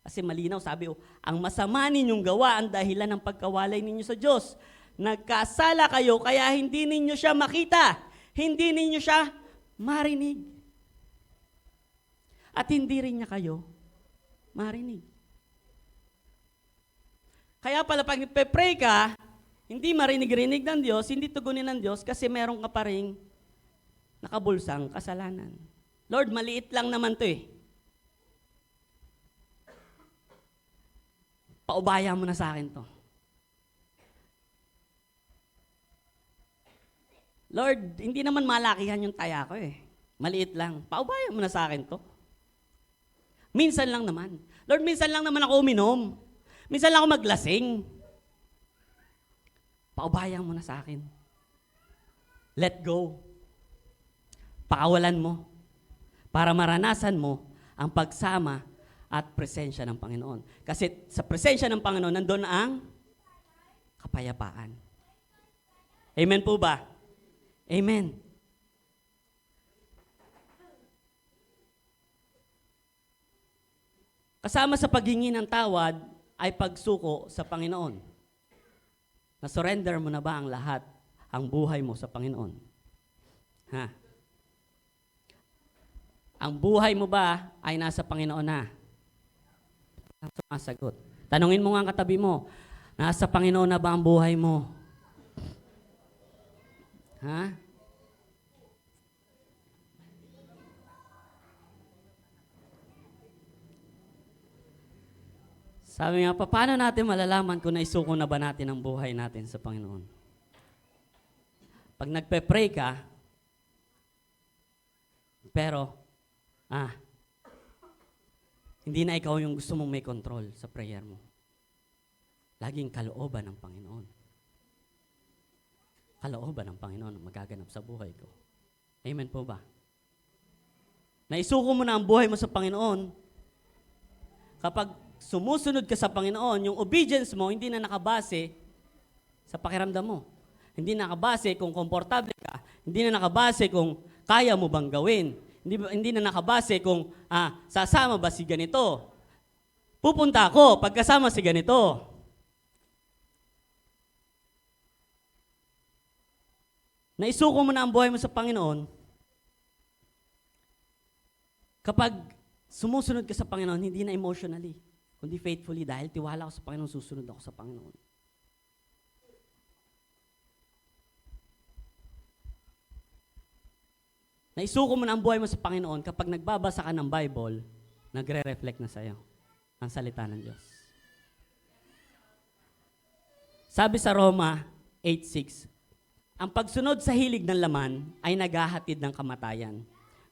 Kasi malinaw, sabi, ang masama ninyong gawa ang dahilan ng pagkawalay ninyo sa Diyos. Nagkasala kayo, kaya hindi ninyo siya makita. Hindi ninyo siya marinig. At hindi rin niya kayo marinig. Kaya pala pag nagpe-pray ka, hindi marinig-rinig ng Diyos, hindi tugunin ng Diyos kasi meron ka pa ring nakabulsang kasalanan. Lord, maliit lang naman to eh. Paubaya mo na sa akin to. Lord, hindi naman malakihan yung taya ko eh. Maliit lang. Paubaya mo na sa akin to. Minsan lang naman. Lord, minsan lang naman ako uminom. Minsan lang ako maglasing. Paubaya mo na sa akin. Let go. Pakawalan mo. Para maranasan mo ang pagsama at presensya ng Panginoon. Kasi sa presensya ng Panginoon, nandun ang kapayapaan. Amen po ba? Amen. Kasama sa paghingi ng tawad ay pagsuko sa Panginoon. Na-surrender mo na ba ang lahat, ang buhay mo sa Panginoon? Ha? Ang buhay mo ba ay nasa Panginoon na? Ang sumasagot. Tanungin mo nga ang katabi mo, nasa Panginoon na ba ang buhay mo? Ha? Sabi nga, paano natin malalaman kung naisuko na ba natin ang buhay natin sa Panginoon? Pag nagpe-pray ka, pero, hindi na ikaw yung gusto mong may control sa prayer mo. Laging kalooban ng Panginoon. Kalooban ng Panginoon ang magaganap sa buhay ko. Amen po ba? Naisuko mo na ang buhay mo sa Panginoon, kapag sumusunod ka sa Panginoon, yung obedience mo hindi na nakabase sa pakiramdam mo. Hindi na nakabase kung komportable ka. Hindi na nakabase kung kaya mo bang gawin. Hindi na nakabase kung sasama ba si ganito. Pupunta ako pagkasama si ganito. Naisuko mo na ang buhay mo sa Panginoon, kapag sumusunod ka sa Panginoon, hindi na emotionally, kundi faithfully, dahil tiwala ako sa Panginoon, susunod ako sa Panginoon. Naisuko mo na ang buhay mo sa Panginoon kapag nagbabasa ka ng Bible, nagre-reflect na sa'yo ang salita ng Diyos. Sabi sa Roma 8:6, ang pagsunod sa hilig ng laman ay naghahatid ng kamatayan.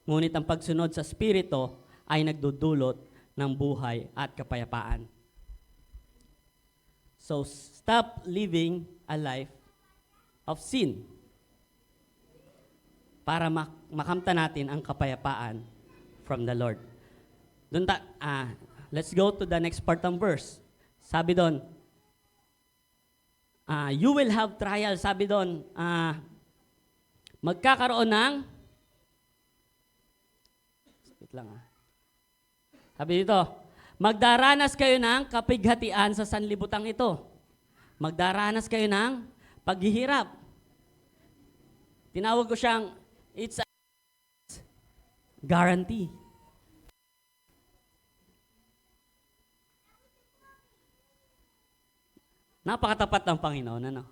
Ngunit ang pagsunod sa Espiritu ay nagdudulot ng buhay at kapayapaan. So, stop living a life of sin para makamta natin ang kapayapaan from the Lord. Let's go to the next part ng verse. Sabi doon, you will have trial. Sabi doon, magkakaroon ng, wait lang Sabi dito, magdaranas kayo ng kapighatian sa sanlibutan ito. Magdaranas kayo ng paghihirap. Tinawag ko siyang, it's a guarantee. Napakatapat ng Panginoon, ano?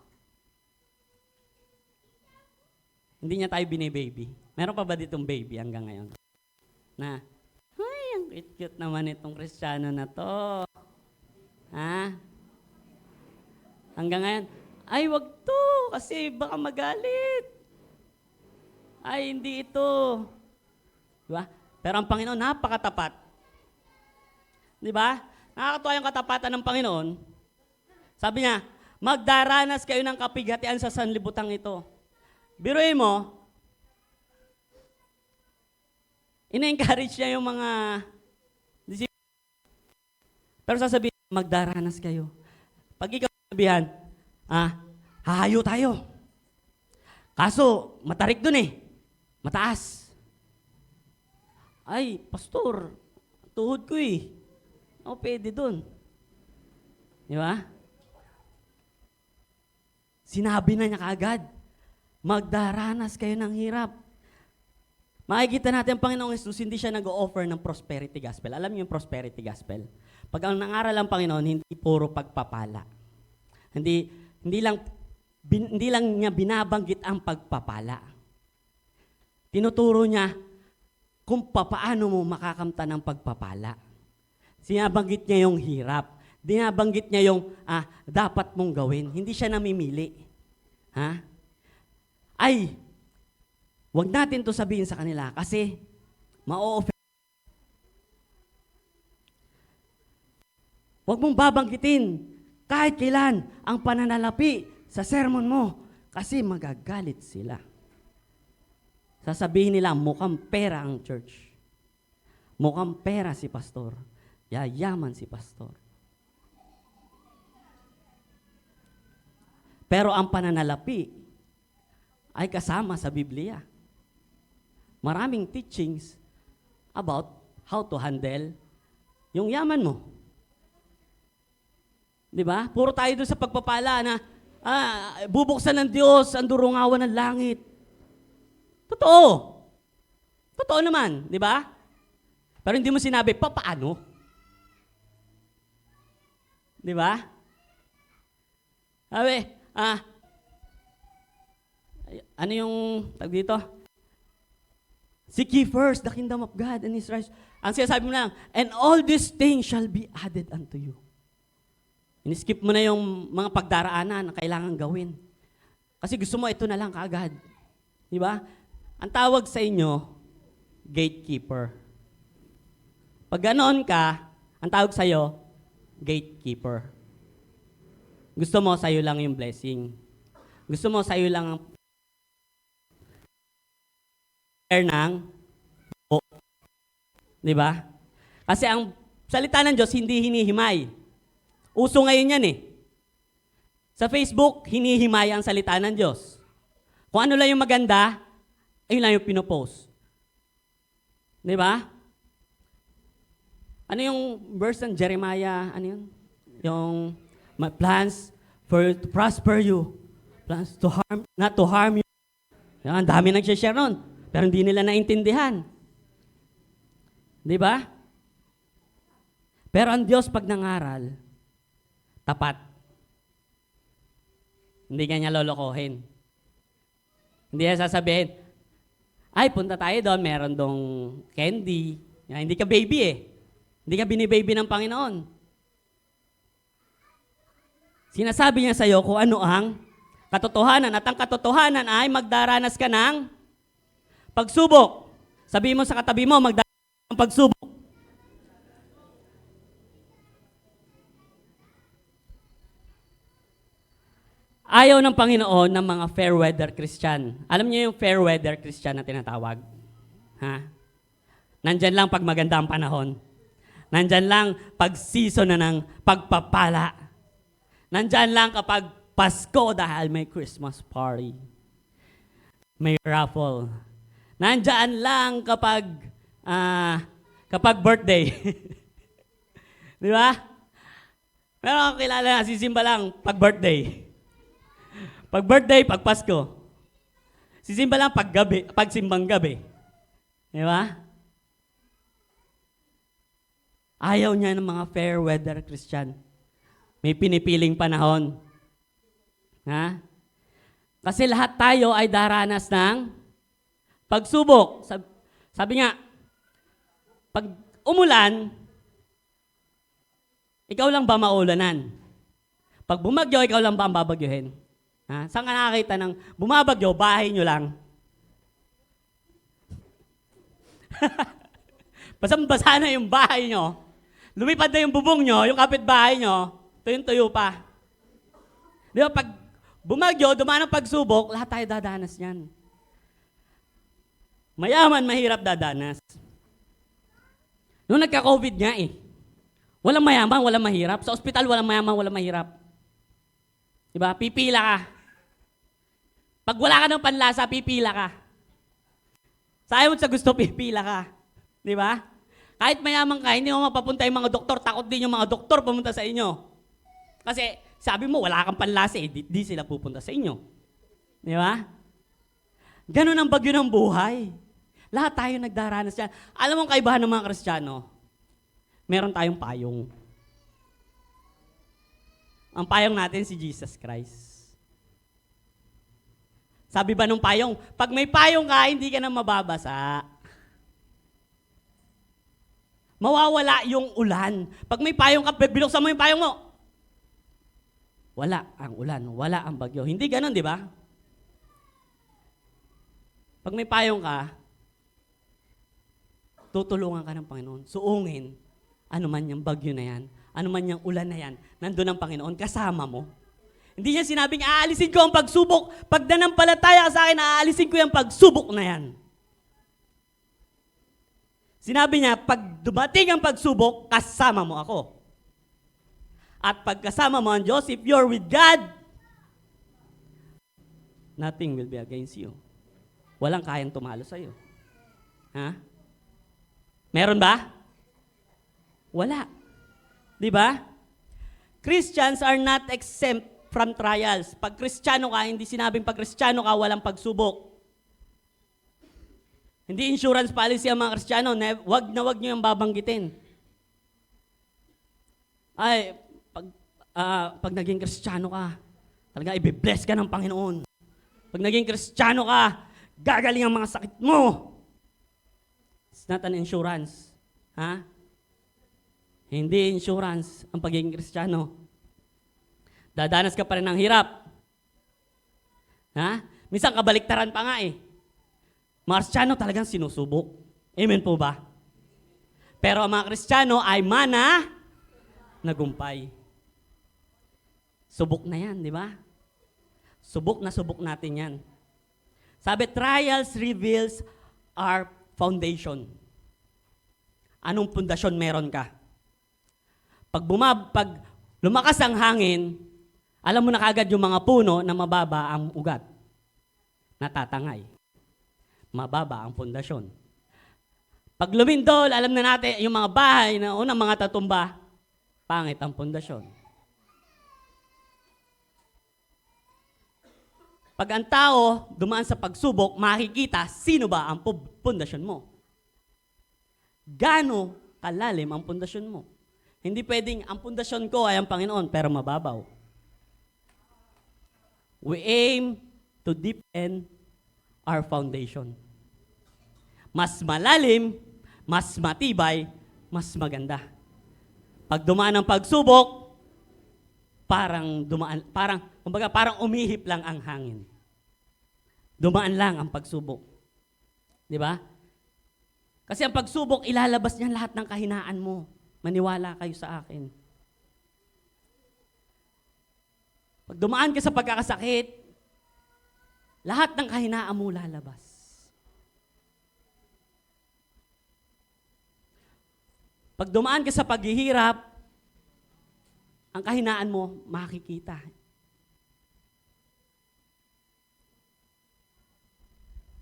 Hindi niya tayo binibaby. Meron pa ba ditong baby hanggang ngayon? Na, ay, ang cute naman itong Kristiyano na to. Ha? Hanggang ngayon, ay, wag to, kasi baka magalit. Ay, hindi ito. Diba? Pero ang Panginoon, napakatapat. Diba? Nakakatuwa yung katapatan ng Panginoon. Sabi niya, magdaranas kayo ng kapighatian sa sanlibutan ito. Biruin mo, ina-encourage niya yung mga disciples. Pero sasabihin, magdaranas kayo. Pag ikaw sabihan, hahayo tayo. Kaso, matarik dun eh. Mataas. Ay, pastor, tuhod ko eh. Ako pwede dun. Di ba? Sinabi na niya kaagad, magdaranas kayo ng hirap. Makikita natin ang Panginoong Jesus, hindi siya nag-o-offer ng prosperity gospel. Alam niyo yung prosperity gospel? Pag ang nangaral ang Panginoon, hindi puro pagpapala. Hindi lang niya binabanggit ang pagpapala. Tinuturo niya kung paano mo makakamta ng pagpapala. Sinabanggit niya yung hirap. Dinabanggit niya yung dapat mong gawin. Hindi siya namimili. Ha? Ay, wag natin to sabihin sa kanila kasi ma-o-offend. Wag mong babanggitin kahit kailan ang pananalapi sa sermon mo kasi magagalit sila. Sasabihin nila, mukhang pera ang church. Mukhang pera si pastor. Yayaman si pastor. Pero ang pananalapi ay kasama sa Biblia. Maraming teachings about how to handle yung yaman mo. Di ba? Puro tayo doon sa pagpapala na bubuksan ng Diyos ang durungawan ng langit. Totoo. Totoo naman, di ba? Pero hindi mo sinabi, paano? Di ba? Sabi, ano yung tag dito? Seek ye first the kingdom of God and His righteousness. Ang sinasabi mo lang, and all these things shall be added unto you. In-skip mo na yung mga pagdaraanan na kailangan gawin. Kasi gusto mo ito na lang kaagad. Di ba? Ang tawag sa inyo, gatekeeper. Pag ganoon ka, ang tawag sa'yo, gatekeeper. Gusto mo sa'yo lang yung blessing. Gusto mo sa'yo lang ang ng di ba? Kasi ang salita ng Diyos hindi hinihimay. Uso ngayon yan eh. Sa Facebook, hinihimay ang salita ng Diyos. Kung ano lang yung maganda, ayun lang yung pinopost. Di ba? Ano yung verse ng Jeremiah? Ano yun? Yung my plans to prosper you. Plans to harm, not to harm you. Yan, ang dami nag-share nun. Pero hindi nila naintindihan. Di ba? Pero ang Diyos pag nangaral, tapat. Hindi ka niya lolokohin. Hindi niya sasabihin, ay, punta tayo doon, meron dong candy. Yan, hindi ka baby eh. Hindi ka binibaby ng Panginoon. Sinasabi niya sa'yo kung ano ang katotohanan. At ang katotohanan ay magdaranas ka ng pagsubok. Sabihin mo sa katabi mo, magdaranas ng pagsubok. Ayaw ng Panginoon ng mga fair weather Christian. Alam niyo yung fair weather Christian na tinatawag? Ha? Nandyan lang pag maganda ang panahon. Nandyan lang pag season na ng pagpapala. Nandyan lang kapag Pasko dahil may Christmas party. May raffle. Nandyan lang kapag birthday. Di ba? Meron akong kilala na sisimba lang pag birthday. Pag birthday, pag Pasko. Sisimba lang pag gabi, pag simbang gabi. Di ba? Ayaw niya ng mga fair weather Christian. May pinipiling panahon. Ha? Kasi lahat tayo ay daranas ng pagsubok. Sabi nga, pag umulan, ikaw lang ba maulanan? Pag bumagyo, ikaw lang ba ang babagyuhin? Ha? Saan ka nakakita ng bumabagyo, bahay nyo lang? Basang-basa na yung bahay nyo. Lumipad na yung bubong nyo, yung kapitbahay nyo, tuyo pa. Di ba, pag bumagyo, dumaan ang pagsubok, lahat tayo dadanas yan. Mayaman, mahirap dadanas. Noong nagka-COVID nga walang mayaman, walang mahirap. Sa ospital, walang mayaman, walang mahirap. Diba? Pipila ka. Pag wala ka ng panlasa, pipila ka. Sa ayaw mo sa gusto, pipila ka. Diba? Kahit mayaman ka, hindi mo mapapunta yung mga doktor. Takot din yung mga doktor pumunta sa inyo. Kasi sabi mo, wala kang panlasa di sila pupunta sa inyo. Diba? Ganun ang bagyo ng buhay. Lahat tayo nagdaranas yan. Alam mo ang kaibahan ng mga Kristiyano? Meron tayong payong. Ang payong natin si Jesus Christ. Sabi ba nung payong, pag may payong ka, hindi ka na mababasa. Mawawala yung ulan. Pag may payong ka, binuksan mo yung payong mo. Wala ang ulan, wala ang bagyo. Hindi ganun, di ba? Pag may payong ka, tutulungan ka ng Panginoon. Suungin, ano man yung bagyo na yan, ano man yung ulan na yan, nandun ang Panginoon, kasama mo. Hindi niya sinabing, aalisin ko ang pagsubok. Pag nanampalataya ka sa akin, aalisin ko yung pagsubok na yan. Sinabi niya, pag dumating ang pagsubok, kasama mo ako. At pag kasama mo ang Diyos, if you're with God, nothing will be against you. Walang kayang tumalo sa'yo. Ha? Meron ba? Wala. Di ba? Christians are not exempt from trials. Pag Kristiyano ka, hindi sinabing pag Kristiyano ka, walang pagsubok. Hindi insurance policy ang mga Kristiyano. Wag nyo yung babanggitin. Ay, pag naging Kristiyano ka, talaga i-bless ka ng Panginoon. Pag naging Kristiyano ka, gagaling ang mga sakit mo. It's not an insurance. Ha? Hindi insurance ang pagiging Kristiyano. Dadanas ka pa rin ng hirap. Ha? Minsan kabaliktaran pa nga Mga Kristiyano talagang sinusubok. Amen po ba? Pero ang mga Kristiyano ay nagumpay. Subok na yan, di ba? Subok natin yan. Sabi, trials reveals our foundation. Anong pundasyon meron ka? Pag lumakas ang hangin, alam mo na kagad yung mga puno na mababa ang ugat. Natatangay. Mababa ang pundasyon. Pag lumindol, alam na natin yung mga bahay na unang mga tatumba, pangit ang pundasyon. Pag ang tao dumaan sa pagsubok, makikita sino ba ang pundasyon mo. Gaano kalalim ang pundasyon mo. Hindi pwedeng ang pundasyon ko ay ang Panginoon pero mababaw. We aim to deepen our foundation. Mas malalim, mas matibay, mas maganda. Pag dumaan ang pagsubok, parang umihip lang ang hangin. Dumaan lang ang pagsubok. Di ba? Kasi ang pagsubok, ilalabas niya lahat ng kahinaan mo. Maniwala kayo sa akin. Pag dumaan ka sa pagkakasakit, lahat ng kahinaan mo lalabas. Pag dumaan ka sa paghihirap, ang kahinaan mo makikita.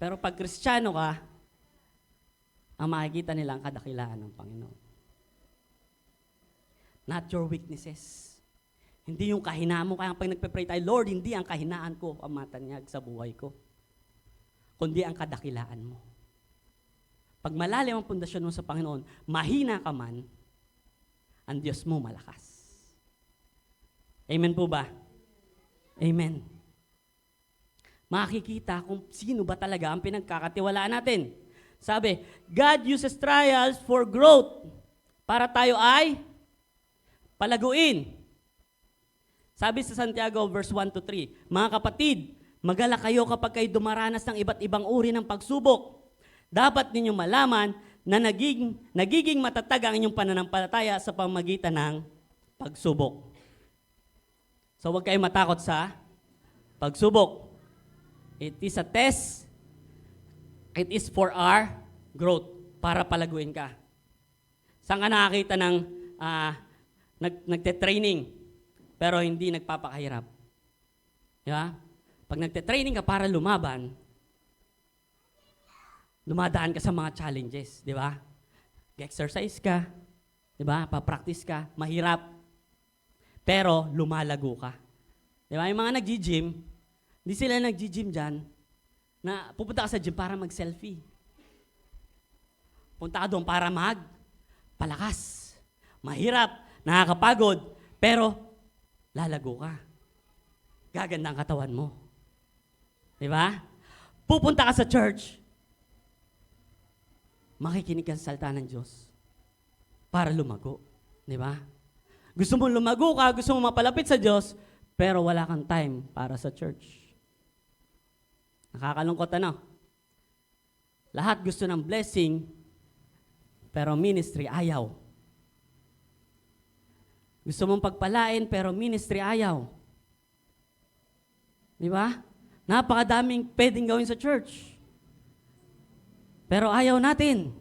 Pero pag Kristiyano ka, ang makikita nila ang kadakilaan ng Panginoon. not your weaknesses. Hindi yung kahinaan mo. Kaya pag nagpe-pray tayo, Lord, hindi ang kahinaan ko ang matanyag sa buhay ko, kundi ang kadakilaan mo. Pag malalim ang pundasyon mo sa Panginoon, mahina ka man, ang Diyos mo malakas. Amen po ba? Amen. Makikita kung sino ba talaga ang pinagkakatiwalaan natin. Sabi, God uses trials for growth para tayo ay palaguin. Sabi sa Santiago verse 1-3, mga kapatid, magalak kayo kapag kayo dumaranas ng iba't ibang uri ng pagsubok. Dapat ninyong malaman na nagiging matatag ang inyong pananampalataya sa pamamagitan ng pagsubok. So huwag kayong matakot sa pagsubok. It is a test. It is for our growth, para palaguin ka. Saan ka nakakita ng nagte-training pero hindi nagpapakahirap? Di ba? Pag nagte-training ka para lumaban, lumadaan ka sa mga challenges, di ba? Exercise ka, di ba? Pa-practice ka, mahirap. Pero lumalago ka. Di ba? Yung mga nag-gym, hindi sila nag-gym dyan na pupunta ka sa gym para mag-selfie. Punta ka doon para palakas. Mahirap, nakakapagod, pero lalago ka. Gaganda ang katawan mo. Di ba? Pupunta ka sa church, makikinig ka sa salita ng Diyos para lumago. Di ba? Gusto mo lumago ka, gusto mo mapalapit sa Diyos, pero wala kang time para sa church. Nakakalungkot ano? Lahat gusto ng blessing, pero ministry ayaw. Gusto mong pagpalain, pero ministry ayaw. Di ba? Napakadaming pwedeng gawin sa church. Pero ayaw natin.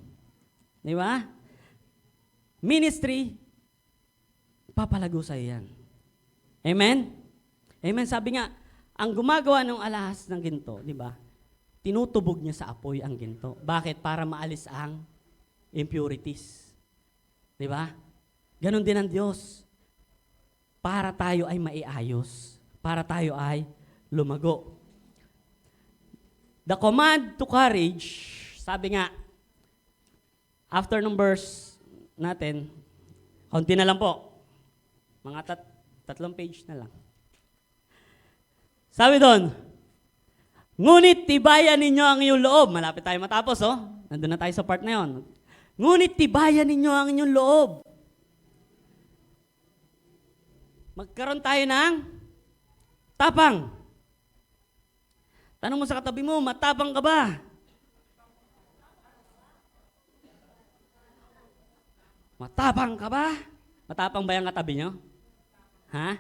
Di ba? Ministry, papalago sa iyan. Amen? Amen. Sabi nga, ang gumagawa ng alahas ng ginto, di ba? Tinutubog niya sa apoy ang ginto. Bakit? Para maalis ang impurities. Di ba? Ganon din ang Diyos. Para tayo ay maiayos. Para tayo ay lumago. The command to courage, sabi nga, after ng verse natin, kaunti na lang po. Mga 3 page na lang. Sabi doon, ngunit tibayan ninyo ang iyong loob. Malapit tayo matapos, oh. Nandun na tayo sa part na yon. Ngunit tibayan ninyo ang inyong loob. Magkaroon tayo ng tapang. Tanong mo sa katabi mo, matapang ka ba? Matapang ka ba? Matapang ba yung katabi nyo? Ha?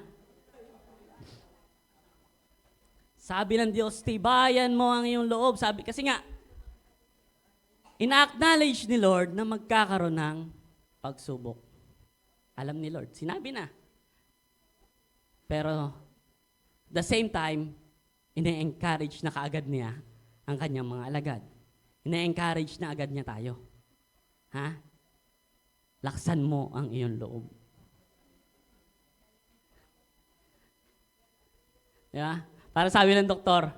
Sabi ng Diyos, tibayan mo ang iyong loob. Sabi, kasi nga, ina-acknowledge ni Lord na magkakaroon ng pagsubok. Alam ni Lord, sinabi na. Pero, the same time, ina-encourage na kaagad niya ang kanyang mga alagad. Ina-encourage na agad niya tayo. Ha? Laksan mo ang iyong loob. Yeah? Para sabi ng doktor,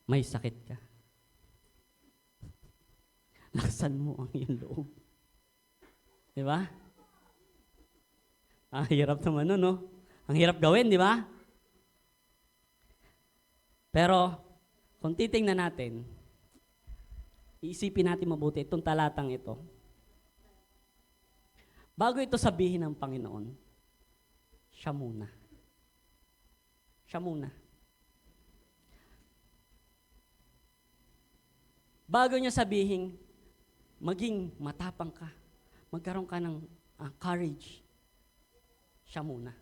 may sakit ka. Laksan mo ang iyong loob. Di ba? Ang hirap naman nun, no? Ang hirap gawin, di ba? Pero, kung titingnan natin, iisipin natin mabuti itong talatang ito. Bago ito sabihin ng Panginoon, siya muna. Siya muna. Bago niya sabihin, maging matapang ka, magkaroon ka ng courage, siya muna.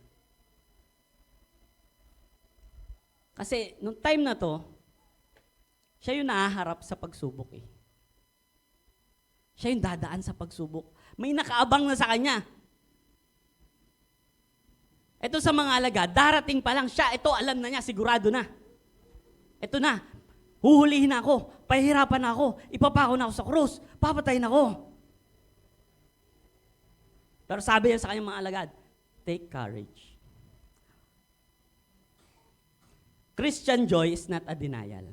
Kasi, nung time na to, siya yung nahaharap sa pagsubok eh. Siya yung dadaan sa pagsubok. May nakaabang na sa kanya. Ito sa mga alagad, darating pa lang siya, ito alam na niya, sigurado na. Ito na, huhulihin ako, pahihirapan ako, ipapako na ako sa krus, papatayin ako. Pero sabi niya sa kanyang mga alagad, take courage. Christian joy is not a denial.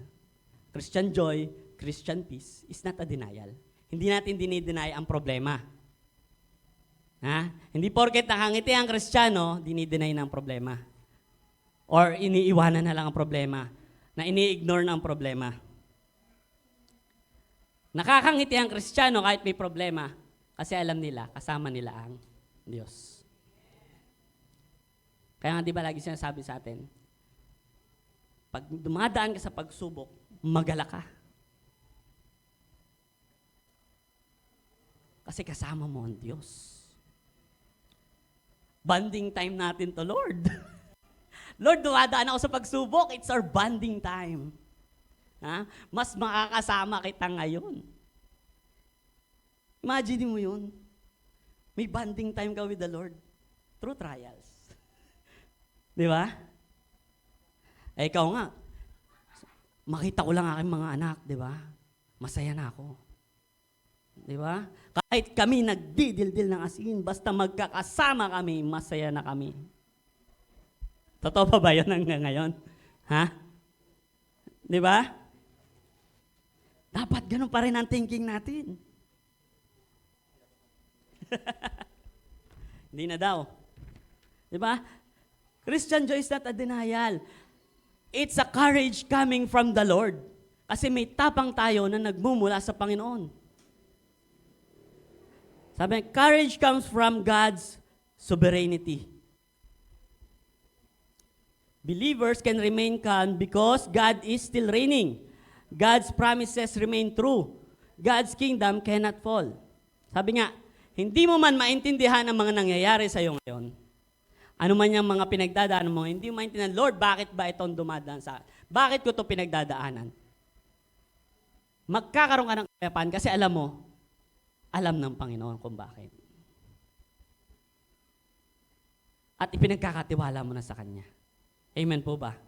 Christian joy, Christian peace is not a denial. Hindi natin dinideny ang problema. Ha? Hindi porket nakangiti ang Kristiyano, dinideny ng problema. Or iniiwanan na lang ang problema, na ini-ignore na ang problema. Nakakangiti ang Kristiyano kahit may problema, kasi alam nila, kasama nila ang Diyos. Kaya nga di ba lagi sinasabi sa atin, pag dumadaan ka sa pagsubok, magala ka. Kasi kasama mo ang Diyos. Bonding time natin to, Lord. Lord, dumadaan ako sa pagsubok. It's our bonding time. Ha? Mas makakasama kita ngayon. Imagine mo yun. May bonding time ka with the Lord through trials. Di ba? Eh, ikaw nga, makita ko lang aking mga anak, di ba? Masaya na ako. Di ba? Kahit kami nagdidildil ng asin, basta magkakasama kami, masaya na kami. Totoo pa ba yun hanggang ngayon? Ha? Di ba? Dapat ganun pa rin ang thinking natin. Hindi na daw. Di ba? Christian joy is not a denial. It's a courage coming from the Lord. Kasi may tapang tayo na nagmumula sa Panginoon. Sabi, courage comes from God's sovereignty. Believers can remain calm because God is still reigning. God's promises remain true. God's kingdom cannot fall. Sabi nga, hindi mo man maintindihan ang mga nangyayari sa iyo ngayon. Ano man yung mga pinagdadaanan mo, hindi mo maintindihan, Lord, bakit ba itong dumadaan sa akin? Bakit ko ito pinagdadaanan? Magkakaroon ka ng kapayapaan kasi alam mo, alam ng Panginoon kung bakit. At ipinagkakatiwala mo na sa Kanya. Amen po ba?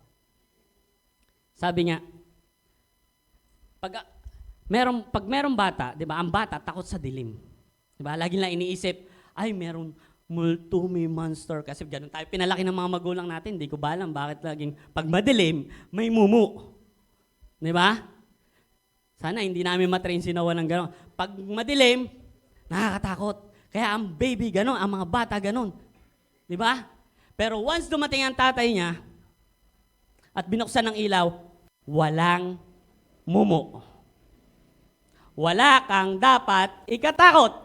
Sabi nga, pag merong bata, di ba, ang bata takot sa dilim. Di ba, lagi lang iniisip, ay, merong multo, may monster. Kasi ganun tayo pinalaki ng mga magulang natin, hindi ko ba alam bakit laging pag madilim, may mumu. Di ba? Sana hindi namin matrain si Noah ng gano'n. Pag madilim, nakakatakot. Kaya ang baby gano'n, ang mga bata gano'n. Di ba? Pero once dumating ang tatay niya, at binuksan ng ilaw, walang mumu. Wala kang dapat ikatakot.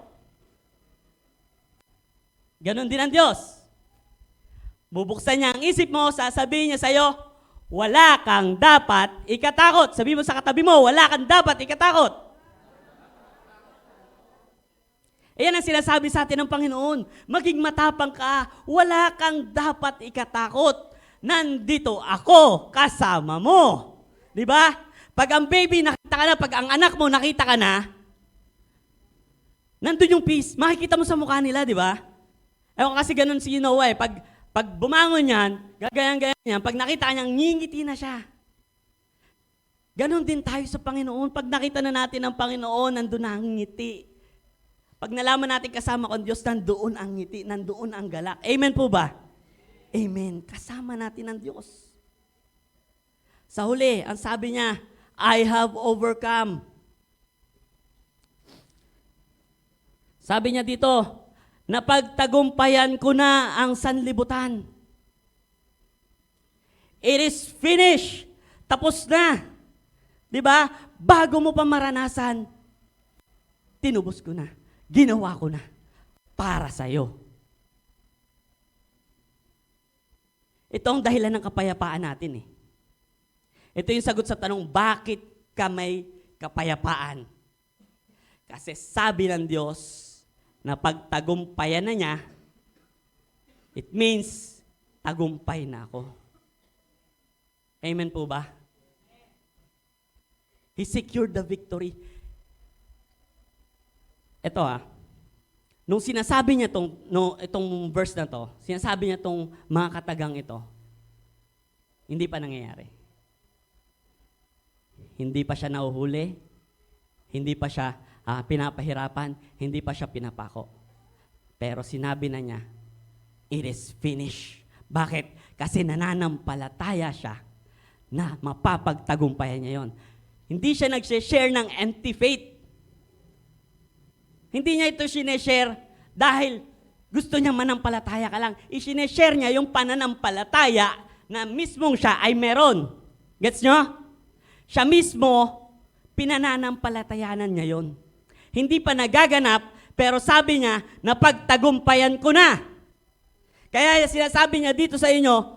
Ganon din ang Diyos. Bubuksan niya ang isip mo, sasabihin niya sa'yo, wala kang dapat ikatakot. Sabi mo sa katabi mo, wala kang dapat ikatakot. Ayan ang sinasabi sa atin ng Panginoon. Maging matapang ka, wala kang dapat ikatakot. Nandito ako kasama mo. Di ba? Pag ang baby nakita ka na, pag ang anak mo nakita ka na, nandun yung peace. Makikita mo sa mukha nila, di ba? Ewan kasi ganun si Noah eh. Pag bumangon yan, gagayan-gayan yan, pag nakita niya, ngingiti na siya. Ganon din tayo sa Panginoon. Pag nakita na natin ang Panginoon, nandun na ang ngiti. Pag nalaman natin kasama ko ang Diyos, nandoon ang ngiti, nandoon ang galak. Amen po ba? Amen. Kasama natin ang Diyos. Sa huli, ang sabi niya, I have overcome. Sabi niya dito, napagtagumpayan ko na ang sanlibutan. It is finished. Tapos na. Di ba? Bago mo pa maranasan, tinubos ko na. Ginawa ko na. Para sa'yo. Ito ang dahilan ng kapayapaan natin eh. Ito yung sagot sa tanong, bakit ka may kapayapaan? Kasi sabi ng Diyos, na pagtagumpayan na niya, it means tagumpay na ako. Amen po ba? He secured the victory. Ito nung sinasabi niya itong verse na to, sinasabi niya itong mga katagang ito, hindi pa nangyayari. Hindi pa siya nahuhuli, hindi pa siya pinapahirapan, hindi pa siya pinapako. Pero sinabi na niya, it is finished. Bakit? Kasi nananampalataya siya na mapapagtagumpayan niya yon. Hindi siya nag-share ng empty faith. Hindi niya ito sineshare dahil gusto niya manampalataya ka lang. I-sineshare niya yung pananampalataya na mismong siya ay meron. Gets nyo? Siya mismo, pinananampalatayanan niya yon. Hindi pa nagaganap, pero sabi niya, napagtagumpayan ko na. Kaya sinasabi niya dito sa inyo,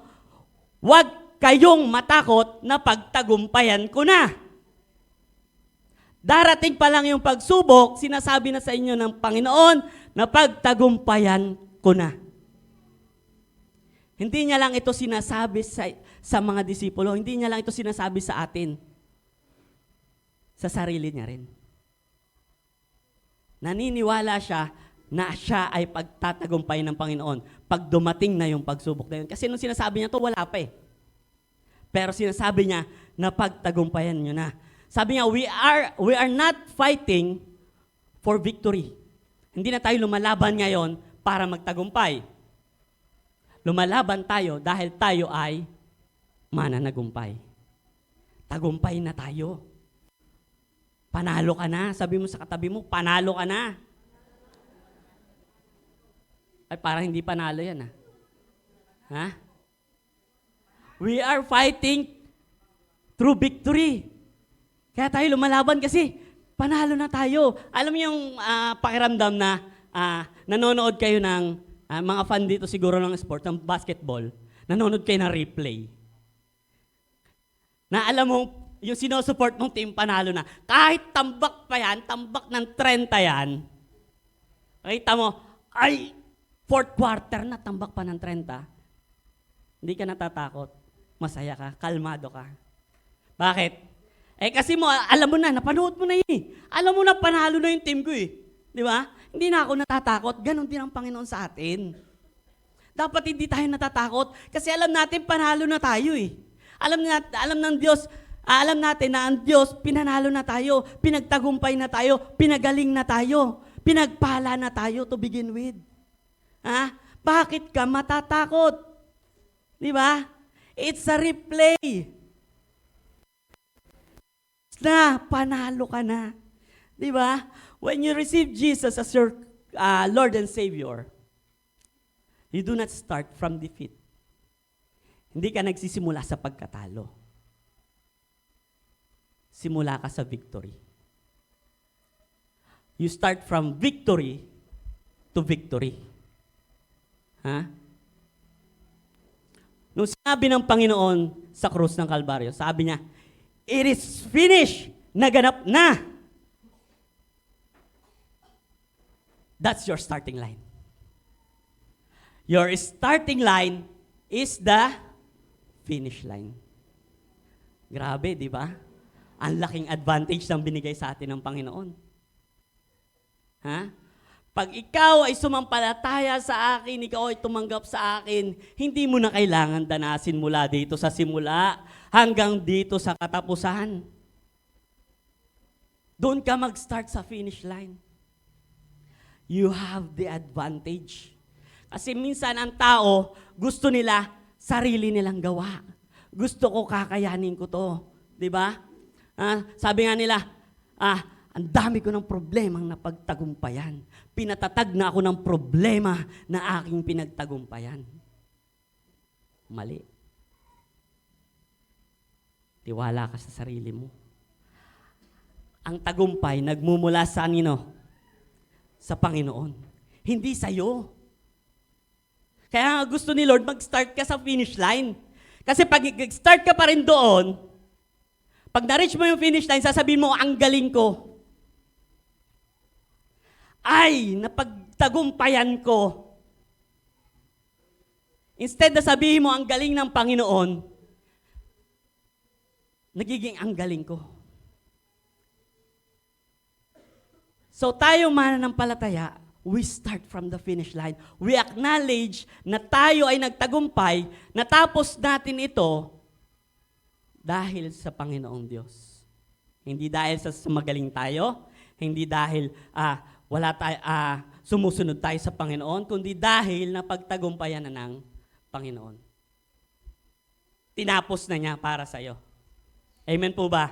huwag kayong matakot na pagtagumpayan ko na. Darating pa lang yung pagsubok, sinasabi na sa inyo ng Panginoon na pagtagumpayan ko na. Hindi niya lang ito sinasabi sa mga disipulo, hindi niya lang ito sinasabi sa atin. Sa sarili niya rin. Naniniwala siya na siya ay pagtatagumpay ng Panginoon pag dumating na yung pagsubok na yun. Kasi nung sinasabi niya to wala pa eh. Pero sinasabi niya na pagtagumpayan nyo na. Sabi niya, we are not fighting for victory. Hindi na tayo lumalaban ngayon para magtagumpay. Lumalaban tayo dahil tayo ay mananagumpay. Tagumpay na tayo. Panalo ka na. Sabi mo sa katabi mo, panalo ka na. Ay, parang hindi panalo yan, ha? We are fighting through victory. Kaya tayo lumalaban kasi panalo na tayo. Alam mo yung pakiramdam na nanonood kayo ng, mga fan dito siguro ng sport, ng basketball, nanonood kayo ng replay. Na alam mo, yung sinusupport mong team panalo na, kahit tambak pa yan, tambak ng 30 yan, kita mo, ay, fourth quarter na, tambak pa ng 30, hindi ka natatakot, masaya ka, kalmado ka. Bakit? Eh kasi mo, alam mo na, napanood mo na yun eh. Alam mo na, panalo na yung team ko eh. Di ba? Hindi na ako natatakot, ganon din ang Panginoon sa atin. Dapat hindi tayo natatakot, kasi alam natin, panalo na tayo eh. Alam ng Diyos, alam natin na ang Diyos, pinanalo na tayo, pinagtagumpay na tayo, pinagaling na tayo, pinagpala na tayo to begin with. Bakit ka matatakot? Di ba? It's a replay. Na, panalo ka na. Di ba? When you receive Jesus as your Lord and Savior, you do not start from defeat. Hindi ka nagsisimula sa pagkatalo. Simula ka sa victory. You start from victory to victory. Nung sinabi ng Panginoon sa krus ng Kalbaryo, sabi niya, it is finished, naganap na. That's your starting line. Your starting line is the finish line. Grabe, di ba? Ang laking advantage ng binigay sa atin ng Panginoon. Pag ikaw ay sumampalataya sa akin, ikaw ay tumanggap sa akin, hindi mo na kailangan danasin mula dito sa simula hanggang dito sa katapusan. Doon ka mag-start sa finish line. You have the advantage. Kasi minsan ang tao, gusto nila sarili nilang gawa. Gusto ko, kakayanin ko to. Di ba? Sabi nga nila, ang dami ko ng problemang napagtagumpayan. Pinatatag na ako ng problema na aking pinagtagumpayan. Mali. Tiwala ka sa sarili mo. Ang tagumpay nagmumula sa nino? Sa Panginoon. Hindi sa'yo. Kaya nga gusto ni Lord mag-start ka sa finish line. Kasi pag start ka pa rin doon, pag na-reach mo yung finish line, sasabihin mo, ang galing ko. Ay, napagtagumpayan ko. Instead na sabihin mo, ang galing ng Panginoon, nagiging ang galing ko. So tayo mananampalataya, we start from the finish line. We acknowledge na tayo ay nagtagumpay, natapos natin ito dahil sa Panginoong Diyos. Hindi dahil sa magaling tayo, hindi dahil sumusunod tayo sa Panginoon, kundi dahil napagtagumpayan na ng Panginoon. Tinapos na niya para sa iyo. Amen po ba?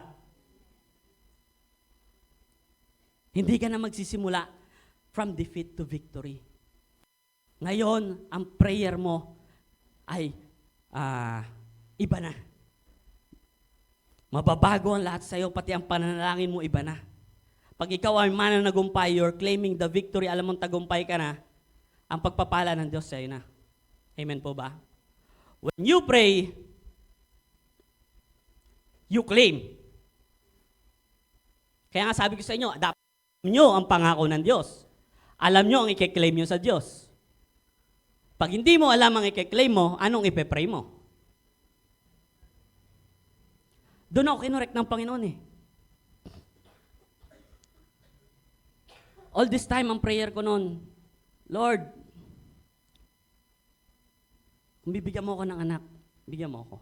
Hindi ka na magsisimula from defeat to victory. Ngayon, ang prayer mo ay iba na. Mababago ang lahat sa iyo, pati ang pananalangin mo iba na. Pag ikaw ay mananagumpay, you're claiming the victory, alam mong tagumpay ka na, ang pagpapala ng Diyos sa iyo na. Amen po ba? When you pray, you claim. Kaya nga sabi ko sa inyo, dapat nyo ang pangako ng Diyos. Alam nyo ang i-claim nyo sa Diyos. Pag hindi mo alam ang i-claim mo, anong ipe-pray mo? Doon ako kinorek ng Panginoon eh. All this time, ang prayer ko noon, Lord, kung bibigyan mo ako ng anak, bigyan mo ako.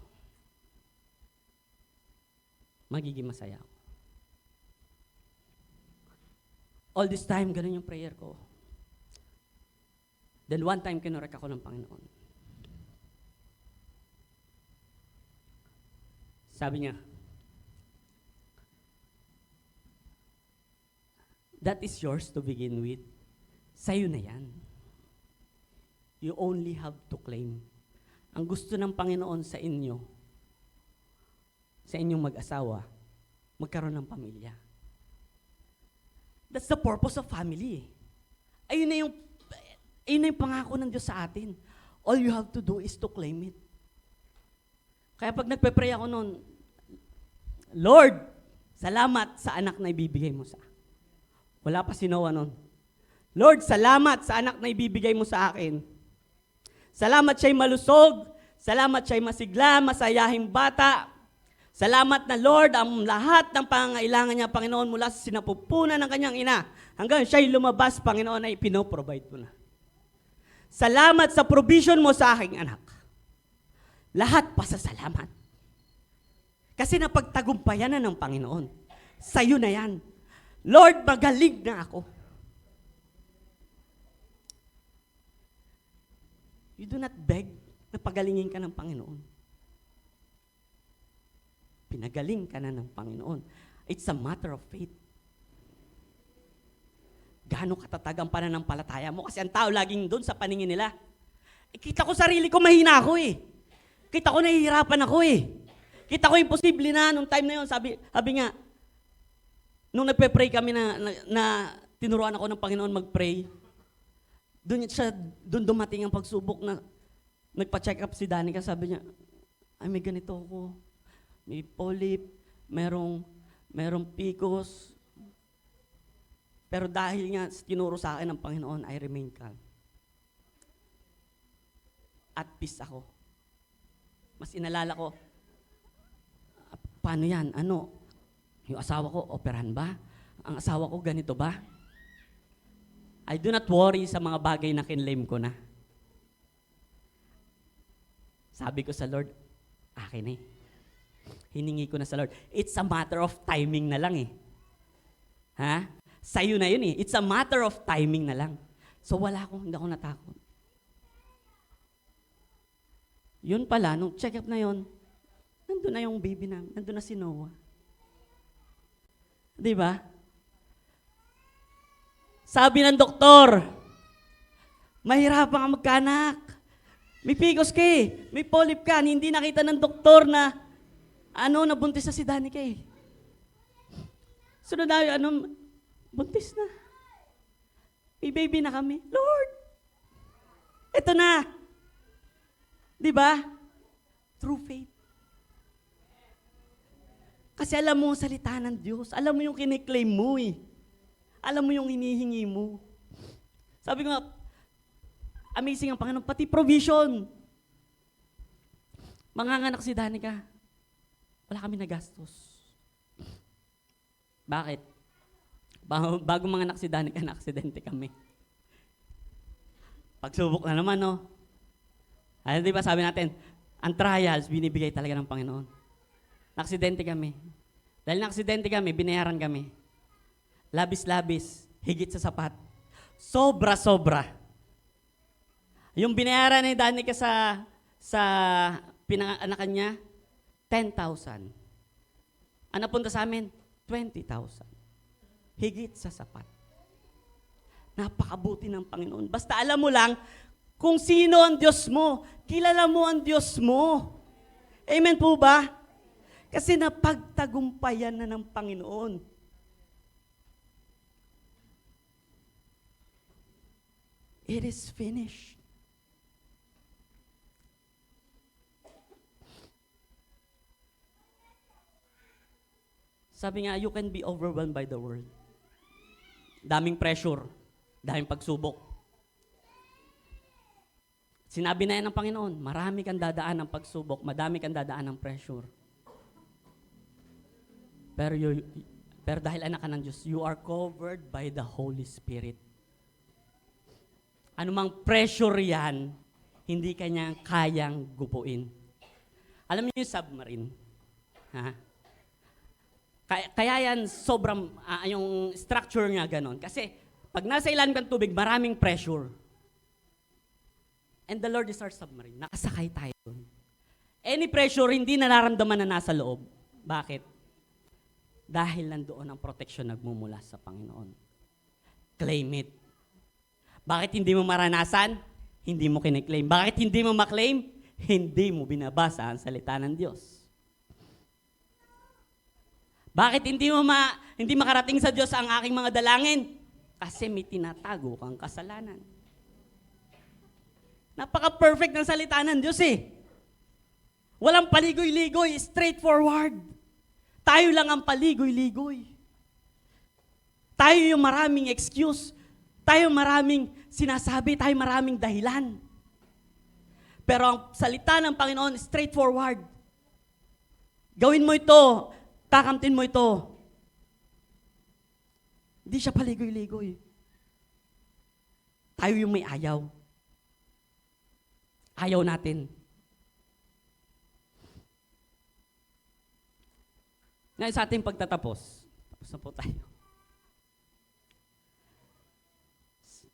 Magiging masaya ako. All this time, ganun yung prayer ko. Then one time, kinorek ako ng Panginoon. Sabi niya, that is yours to begin with. Sa'yo na yan. You only have to claim. Ang gusto ng Panginoon sa inyo, sa inyong mag-asawa, magkaroon ng pamilya. That's the purpose of family. Ayun na yung pangako ng Diyos sa atin. All you have to do is to claim it. Kaya pag nagpe-pray ako noon, Lord, salamat sa anak na ibibigay mo sa akin. Wala pa si Noah noon. Lord, salamat sa anak na ibibigay mo sa akin. Salamat siya'y malusog. Salamat siya'y masigla, masayahing bata. Salamat na Lord, ang lahat ng pangangailangan niya, Panginoon, mula sa sinapupunan ng kanyang ina, hanggang siya'y lumabas, Panginoon, ay pinoprovide mo na. Salamat sa provision mo sa aking anak. Lahat pasasalamat. Kasi napagtagumpayan na ng Panginoon. Sa'yo na yan. Lord, magaling na ako. You do not beg na pagalingin ka ng Panginoon. Pinagaling ka na ng Panginoon. It's a matter of faith. Gaano katatag ang pananampalataya mo? Kasi ang tao laging doon sa paningin nila. Kita ko sarili ko, mahina ako eh. Kita ko nahihirapan ako eh. Kita ko imposible na nung time na yun. Sabi nga, nung nagpe-pray kami na tinuruan ako ng Panginoon mag-pray, doon dumating ang pagsubok na nagpa-check up si Danica. Sabi niya, ay may ganito ako. May polyp, merong PCOS. Pero dahil nga tinuro sa akin ng Panginoon, I remain calm. At peace ako. Mas inalala ko, paano yan? Ano? Yung asawa ko, operahan ba? Ang asawa ko, ganito ba? I do not worry sa mga bagay na kinlaim ko na. Sabi ko sa Lord, akin eh. Hiningi ko na sa Lord. It's a matter of timing na lang eh. Ha? Sa'yo na yun eh. It's a matter of timing na lang. So hindi ako natakot. Yun pala, nung check-up na yun, nandun na yung baby namin, nandun na si Noah. Di ba? Sabi ng doktor, mahirapan ka magkanak. May PCOS ka eh. May polyp ka. Hindi nakita ng doktor na nabuntis na si Danica eh. Sunod na buntis na. May baby na kami. Lord, eto na. Di ba? Through faith. Kasi alam mo ang salita ng Diyos. Alam mo yung kiniklaim mo eh. Alam mo yung hinihingi mo. Sabi ko nga, amazing ang Panginoon, pati provision. Manganganak si Danica, wala kami nagastos. Bakit? Bago manganak si Danica, na-aksidente kami. Pagsubok na naman, no? Ay, di ba sabi natin, ang trials, binibigay talaga ng Panginoon. Na-aksidente kami. Dahil na-aksidente kami, binayaran kami. Labis-labis. Higit sa sapat. Sobra-sobra. Yung binayaran ni Danica sa pinanganakan niya, 10,000. Ang napunta sa amin, 20,000. Higit sa sapat. Napakabuti ng Panginoon. Basta alam mo lang kung sino ang Diyos mo. Kilala mo ang Diyos mo. Amen po ba? Kasi napagtagumpayan na ng Panginoon. It is finished. Sabi nga, you can be overwhelmed by the world. Daming pressure, daming pagsubok. Sinabi na yan ng Panginoon, marami kang dadaan ng pagsubok, madami kang dadaan ng pressure. Pero dahil anak ka ng Diyos, you are covered by the Holy Spirit. Anumang pressure yan, hindi kanya kayang gupuin. Alam niyo yung submarine? Ha? Kaya yan sobrang, yung structure niya ganon. Kasi pag nasa ilalim kang tubig, maraming pressure. And the Lord is our submarine. Nakasakay tayo dun. Any pressure, hindi nararamdaman na nasa loob. Bakit? Dahil nandoon ang protection nagmumula sa Panginoon. Claim it. Bakit hindi mo maranasan? Hindi mo kiniklaim. Bakit hindi mo maklaim? Hindi mo binabasa ang salita ng Diyos. Bakit hindi makarating sa Diyos ang aking mga dalangin? Kasi may tinatago kang kasalanan. Napaka-perfect ng salita ng Diyos eh. Walang paligoy-ligoy, straightforward. Tayo lang ang paligoy-ligoy. Tayo yung maraming excuse. Tayo maraming sinasabi, tayo maraming dahilan. Pero ang salita ng Panginoon, straightforward. Gawin mo ito, kakamtin mo ito. Hindi siya paligoy-ligoy. Tayo yung may ayaw. Ayaw natin. Ngayon sa ating pagtatapos, tapos na po tayo.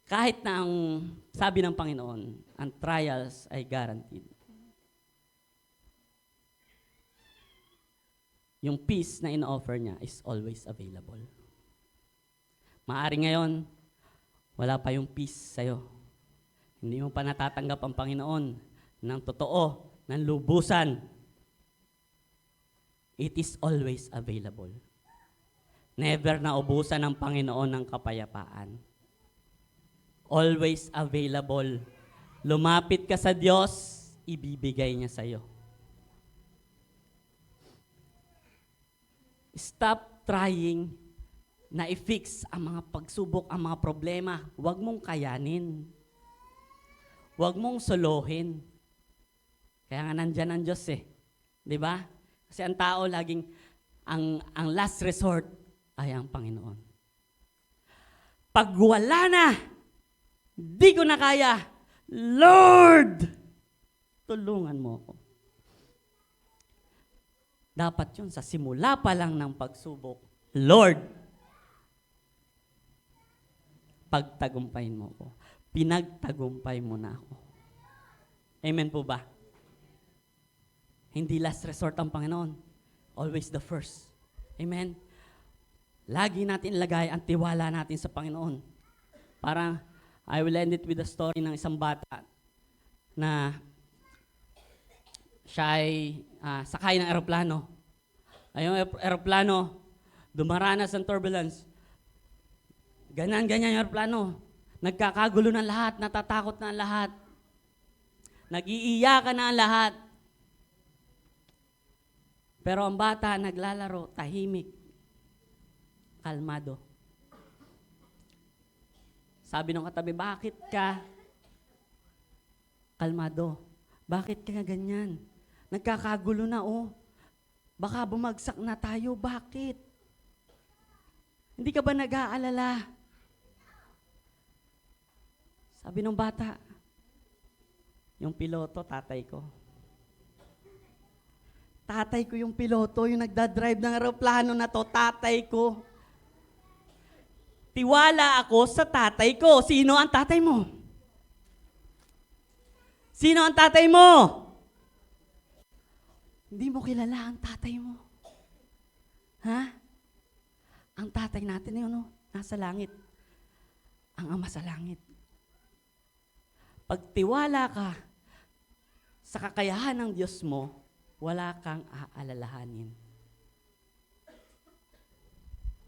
Kahit na ang sabi ng Panginoon, ang trials ay guaranteed. Yung peace na in-offer niya is always available. Maaring ngayon, wala pa yung peace sa'yo. Hindi mo pa natatanggap ang Panginoon ng totoo, ng lubusan. It is always available. Never na ubusan ng Panginoon ng kapayapaan. Always available. Lumapit ka sa Diyos, ibibigay niya sa'yo. Stop trying na i-fix ang mga pagsubok, ang mga problema. Huwag mong kayanin. Huwag mong solohin. Kaya nga nandyan ang Diyos eh. Di ba? Kasi ang tao laging, ang last resort ay ang Panginoon. Pag wala na, di ko na kaya, Lord, tulungan mo ako. Dapat yun sa simula pa lang ng pagsubok, Lord, pagtagumpayin mo ako. Pinagtagumpay mo na ako. Amen po ba? Hindi last resort ang Panginoon. Always the first. Amen? Lagi natin ilagay ang tiwala natin sa Panginoon. Parang, I will end it with a story ng isang bata na siya ay sakay ng eroplano. Yung eroplano, dumaranas ng turbulence. Ganyan yung eroplano. Nagkakagulo ng lahat, natatakot na ang lahat. Nag-iiyakan na ang lahat. Pero ang bata naglalaro, tahimik, kalmado. Sabi ng katabi, bakit ka kalmado? Bakit ka ganyan? Nagkakagulo na oh. Baka bumagsak na tayo, bakit? Hindi ka ba nag-aalala? Sabi ng bata, yung piloto, tatay ko. Tatay ko yung piloto, yung nagdadrive ng aeroplano na to, tatay ko. Tiwala ako sa tatay ko. Sino ang tatay mo? Sino ang tatay mo? Hindi mo kilala ang tatay mo. Ha? Ang tatay natin yun, nasa langit. Ang Ama sa langit. Pagtiwala ka sa kakayahan ng Diyos mo, wala kang aalalahanin.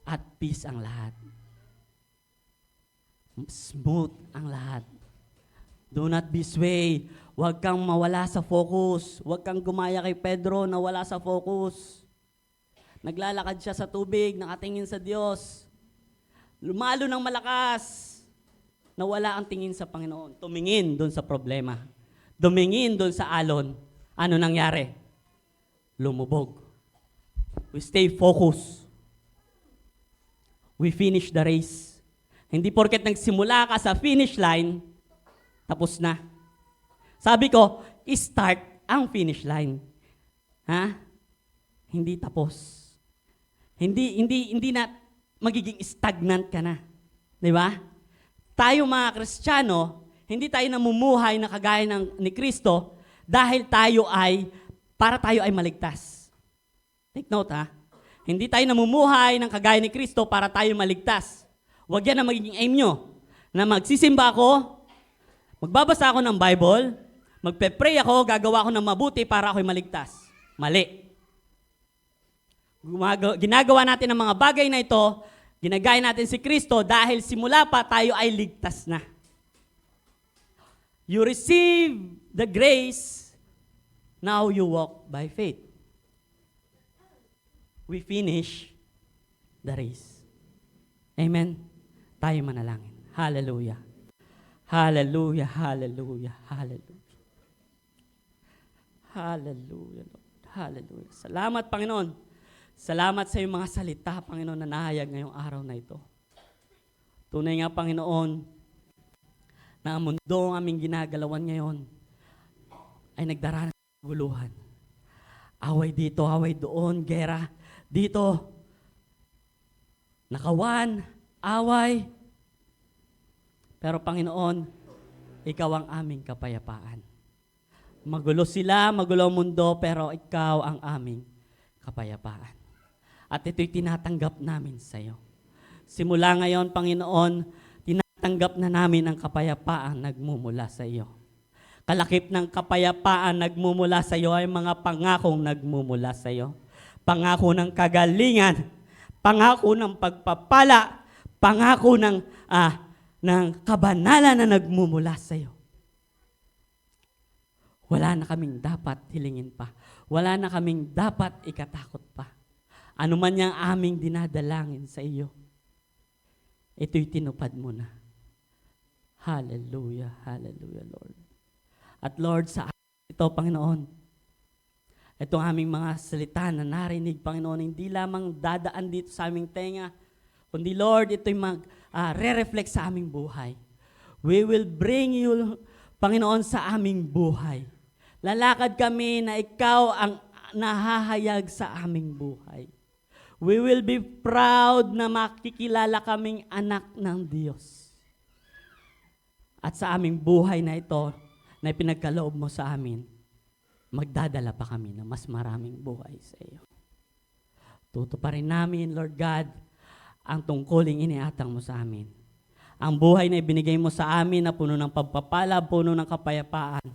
At peace ang lahat. Smooth ang lahat. Do not be swayed. Huwag kang mawala sa focus. Huwag kang gumaya kay Pedro na wala sa focus. Naglalakad siya sa tubig, nakatingin sa Diyos. Lumalo ng malakas. Nawala ang tingin sa Panginoon. Tumingin doon sa problema. Tumingin doon sa alon. Ano nangyari? Lumubog. We stay focused. We finish the race. Hindi porket nagsimula ka sa finish line, tapos na. Sabi ko, start ang finish line. Ha? Hindi tapos. Hindi na magiging stagnant ka na. Di ba? Tayo mga Kristiyano, hindi tayo namumuhay na kagaya ni Kristo dahil para tayo ay maligtas. Take note ha. Hindi tayo namumuhay ng kagaya ni Kristo para tayo maligtas. Huwag yan ang magiging aim nyo. Na magsisimba ako, magbabasa ako ng Bible, magpe-pray ako, gagawa ako ng mabuti para ako'y maligtas. Mali. Ginagawa natin ang mga bagay na ito, ginagaya natin si Kristo dahil simula pa tayo ay ligtas na. You receive the grace, now you walk by faith. We finish the race. Amen. Tayo manalangin. Hallelujah. Hallelujah, hallelujah, hallelujah. Hallelujah, Lord. Hallelujah. Salamat, Panginoon. Salamat sa iyong mga salita, Panginoon, na nahayag ngayong araw na ito. Tunay nga, Panginoon, na ang mundo ang aming ginagalawan ngayon ay nagdaranas ng guluhan. Away dito, away doon, gera dito. Nakawan, away. Pero Panginoon, ikaw ang aming kapayapaan. Magulo sila, magulo ang mundo, pero ikaw ang aming kapayapaan. At ito'y tinatanggap namin sa iyo. Simula ngayon, Panginoon, tinatanggap na namin ang kapayapaan nagmumula sa iyo. Kalakip ng kapayapaan nagmumula sa iyo ay mga pangakong nagmumula sa iyo. Pangako ng kagalingan, pangako ng pagpapala, pangako ng kabanalan na nagmumula sa iyo. Wala na kaming dapat hilingin pa. Wala na kaming dapat ikatakot pa. Ano man yung aming dinadalangin sa iyo, ito'y tinupad mo na. Hallelujah, hallelujah, Lord. At Lord, sa ito, Panginoon, itong aming mga salita na narinig, Panginoon, hindi lamang dadaan dito sa aming tenga, kundi Lord, ito'y re-reflect sa aming buhay. We will bring you, Panginoon, sa aming buhay. Lalakad kami na ikaw ang nahahayag sa aming buhay. We will be proud na makikilala kaming anak ng Diyos. At sa aming buhay na ito, na ipinagkaloob mo sa amin, magdadala pa kami na mas maraming buhay sa iyo. Tutuparin namin, Lord God, ang tungkuling iniatang mo sa amin. Ang buhay na ibinigay mo sa amin na puno ng pagpapala, puno ng kapayapaan,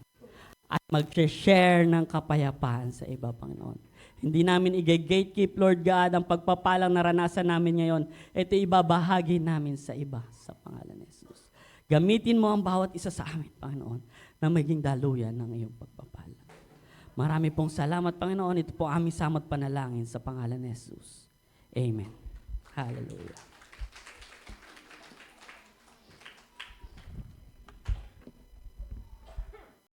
at mag-share ng kapayapaan sa iba, Panginoon. Hindi namin i-gatekeep, Lord God, ang pagpapalang naranasan namin ngayon. Ito ibabahagi namin sa iba sa pangalan ni Jesus. Gamitin mo ang bawat isa sa amin, Panginoon, na maging daluyan ng iyong pagpapala. Marami pong salamat, Panginoon. Ito po aming samot panalangin sa pangalan ni Jesus. Amen. Hallelujah.